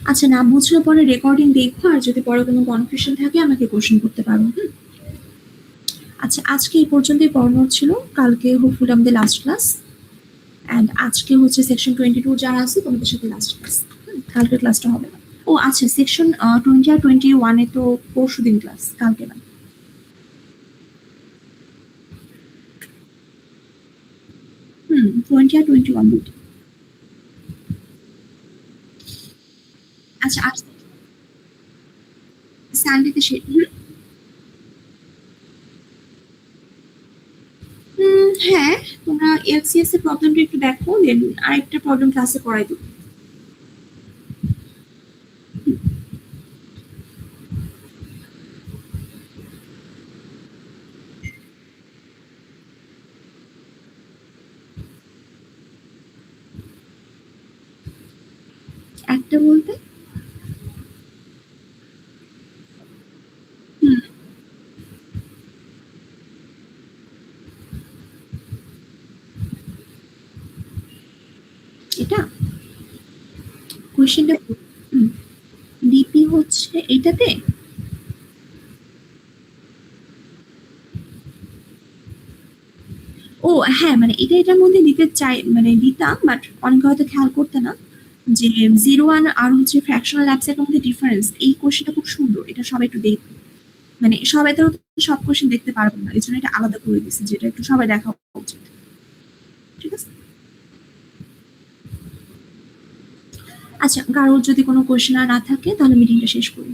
আচ্ছা, না বুঝলে পরে রেকর্ডিং দেখো, আর যদি পরে কোনো কনফিউশন থাকে আমাকে কোশ্চেন করতে পারো। আচ্ছা, আজকে এই পর্যন্তই পড়ানো ছিল, কালকে হোপফুলি আমাদের লাস্ট ক্লাস। অ্যান্ড আজকে হচ্ছে সেকশন 22 যারা আছে তোমাদের সাথে লাস্ট ক্লাস, কালকে ক্লাসটা হবে না। ও আচ্ছা, সেকশন 20 আর 21 তো পরশু দিন ক্লাস, কালকে না। 20 আর 21 দুটো। আচ্ছা, আজ সানডেতে হ্যাঁ, তোমরা এলসিএস এর প্রবলেমটা একটু দেখো, দেন আরেকটা প্রবলেম ক্লাসে করাই দেবো। একটা বলতে এটা কোয়েশ্চেনটা ডিপি হচ্ছে এইটাতে। ও হ্যাঁ, মানে এটার মধ্যে দিতে চাই, মানে দিতাম, বাট অনেকে হয়তো খেয়াল করতে না যে 01 আর হচ্ছে ফ্র্যাকশনাল অ্যাবসেন্টের মধ্যে ডিফারেন্স। এই কোশ্চেনটা খুব সুন্দর, এটা সবাই একটু দেখবে। মানে সবাই তো সব কোশ্চেন দেখতে পারবো না, এই জন্য এটা আলাদা করে দিচ্ছি, যেটা একটু সবাই দেখা উচিত। ঠিক আছে। আচ্ছা, কারোর যদি কোনো কোশ্চেন আর না থাকে তাহলে মিটিংটা শেষ করি।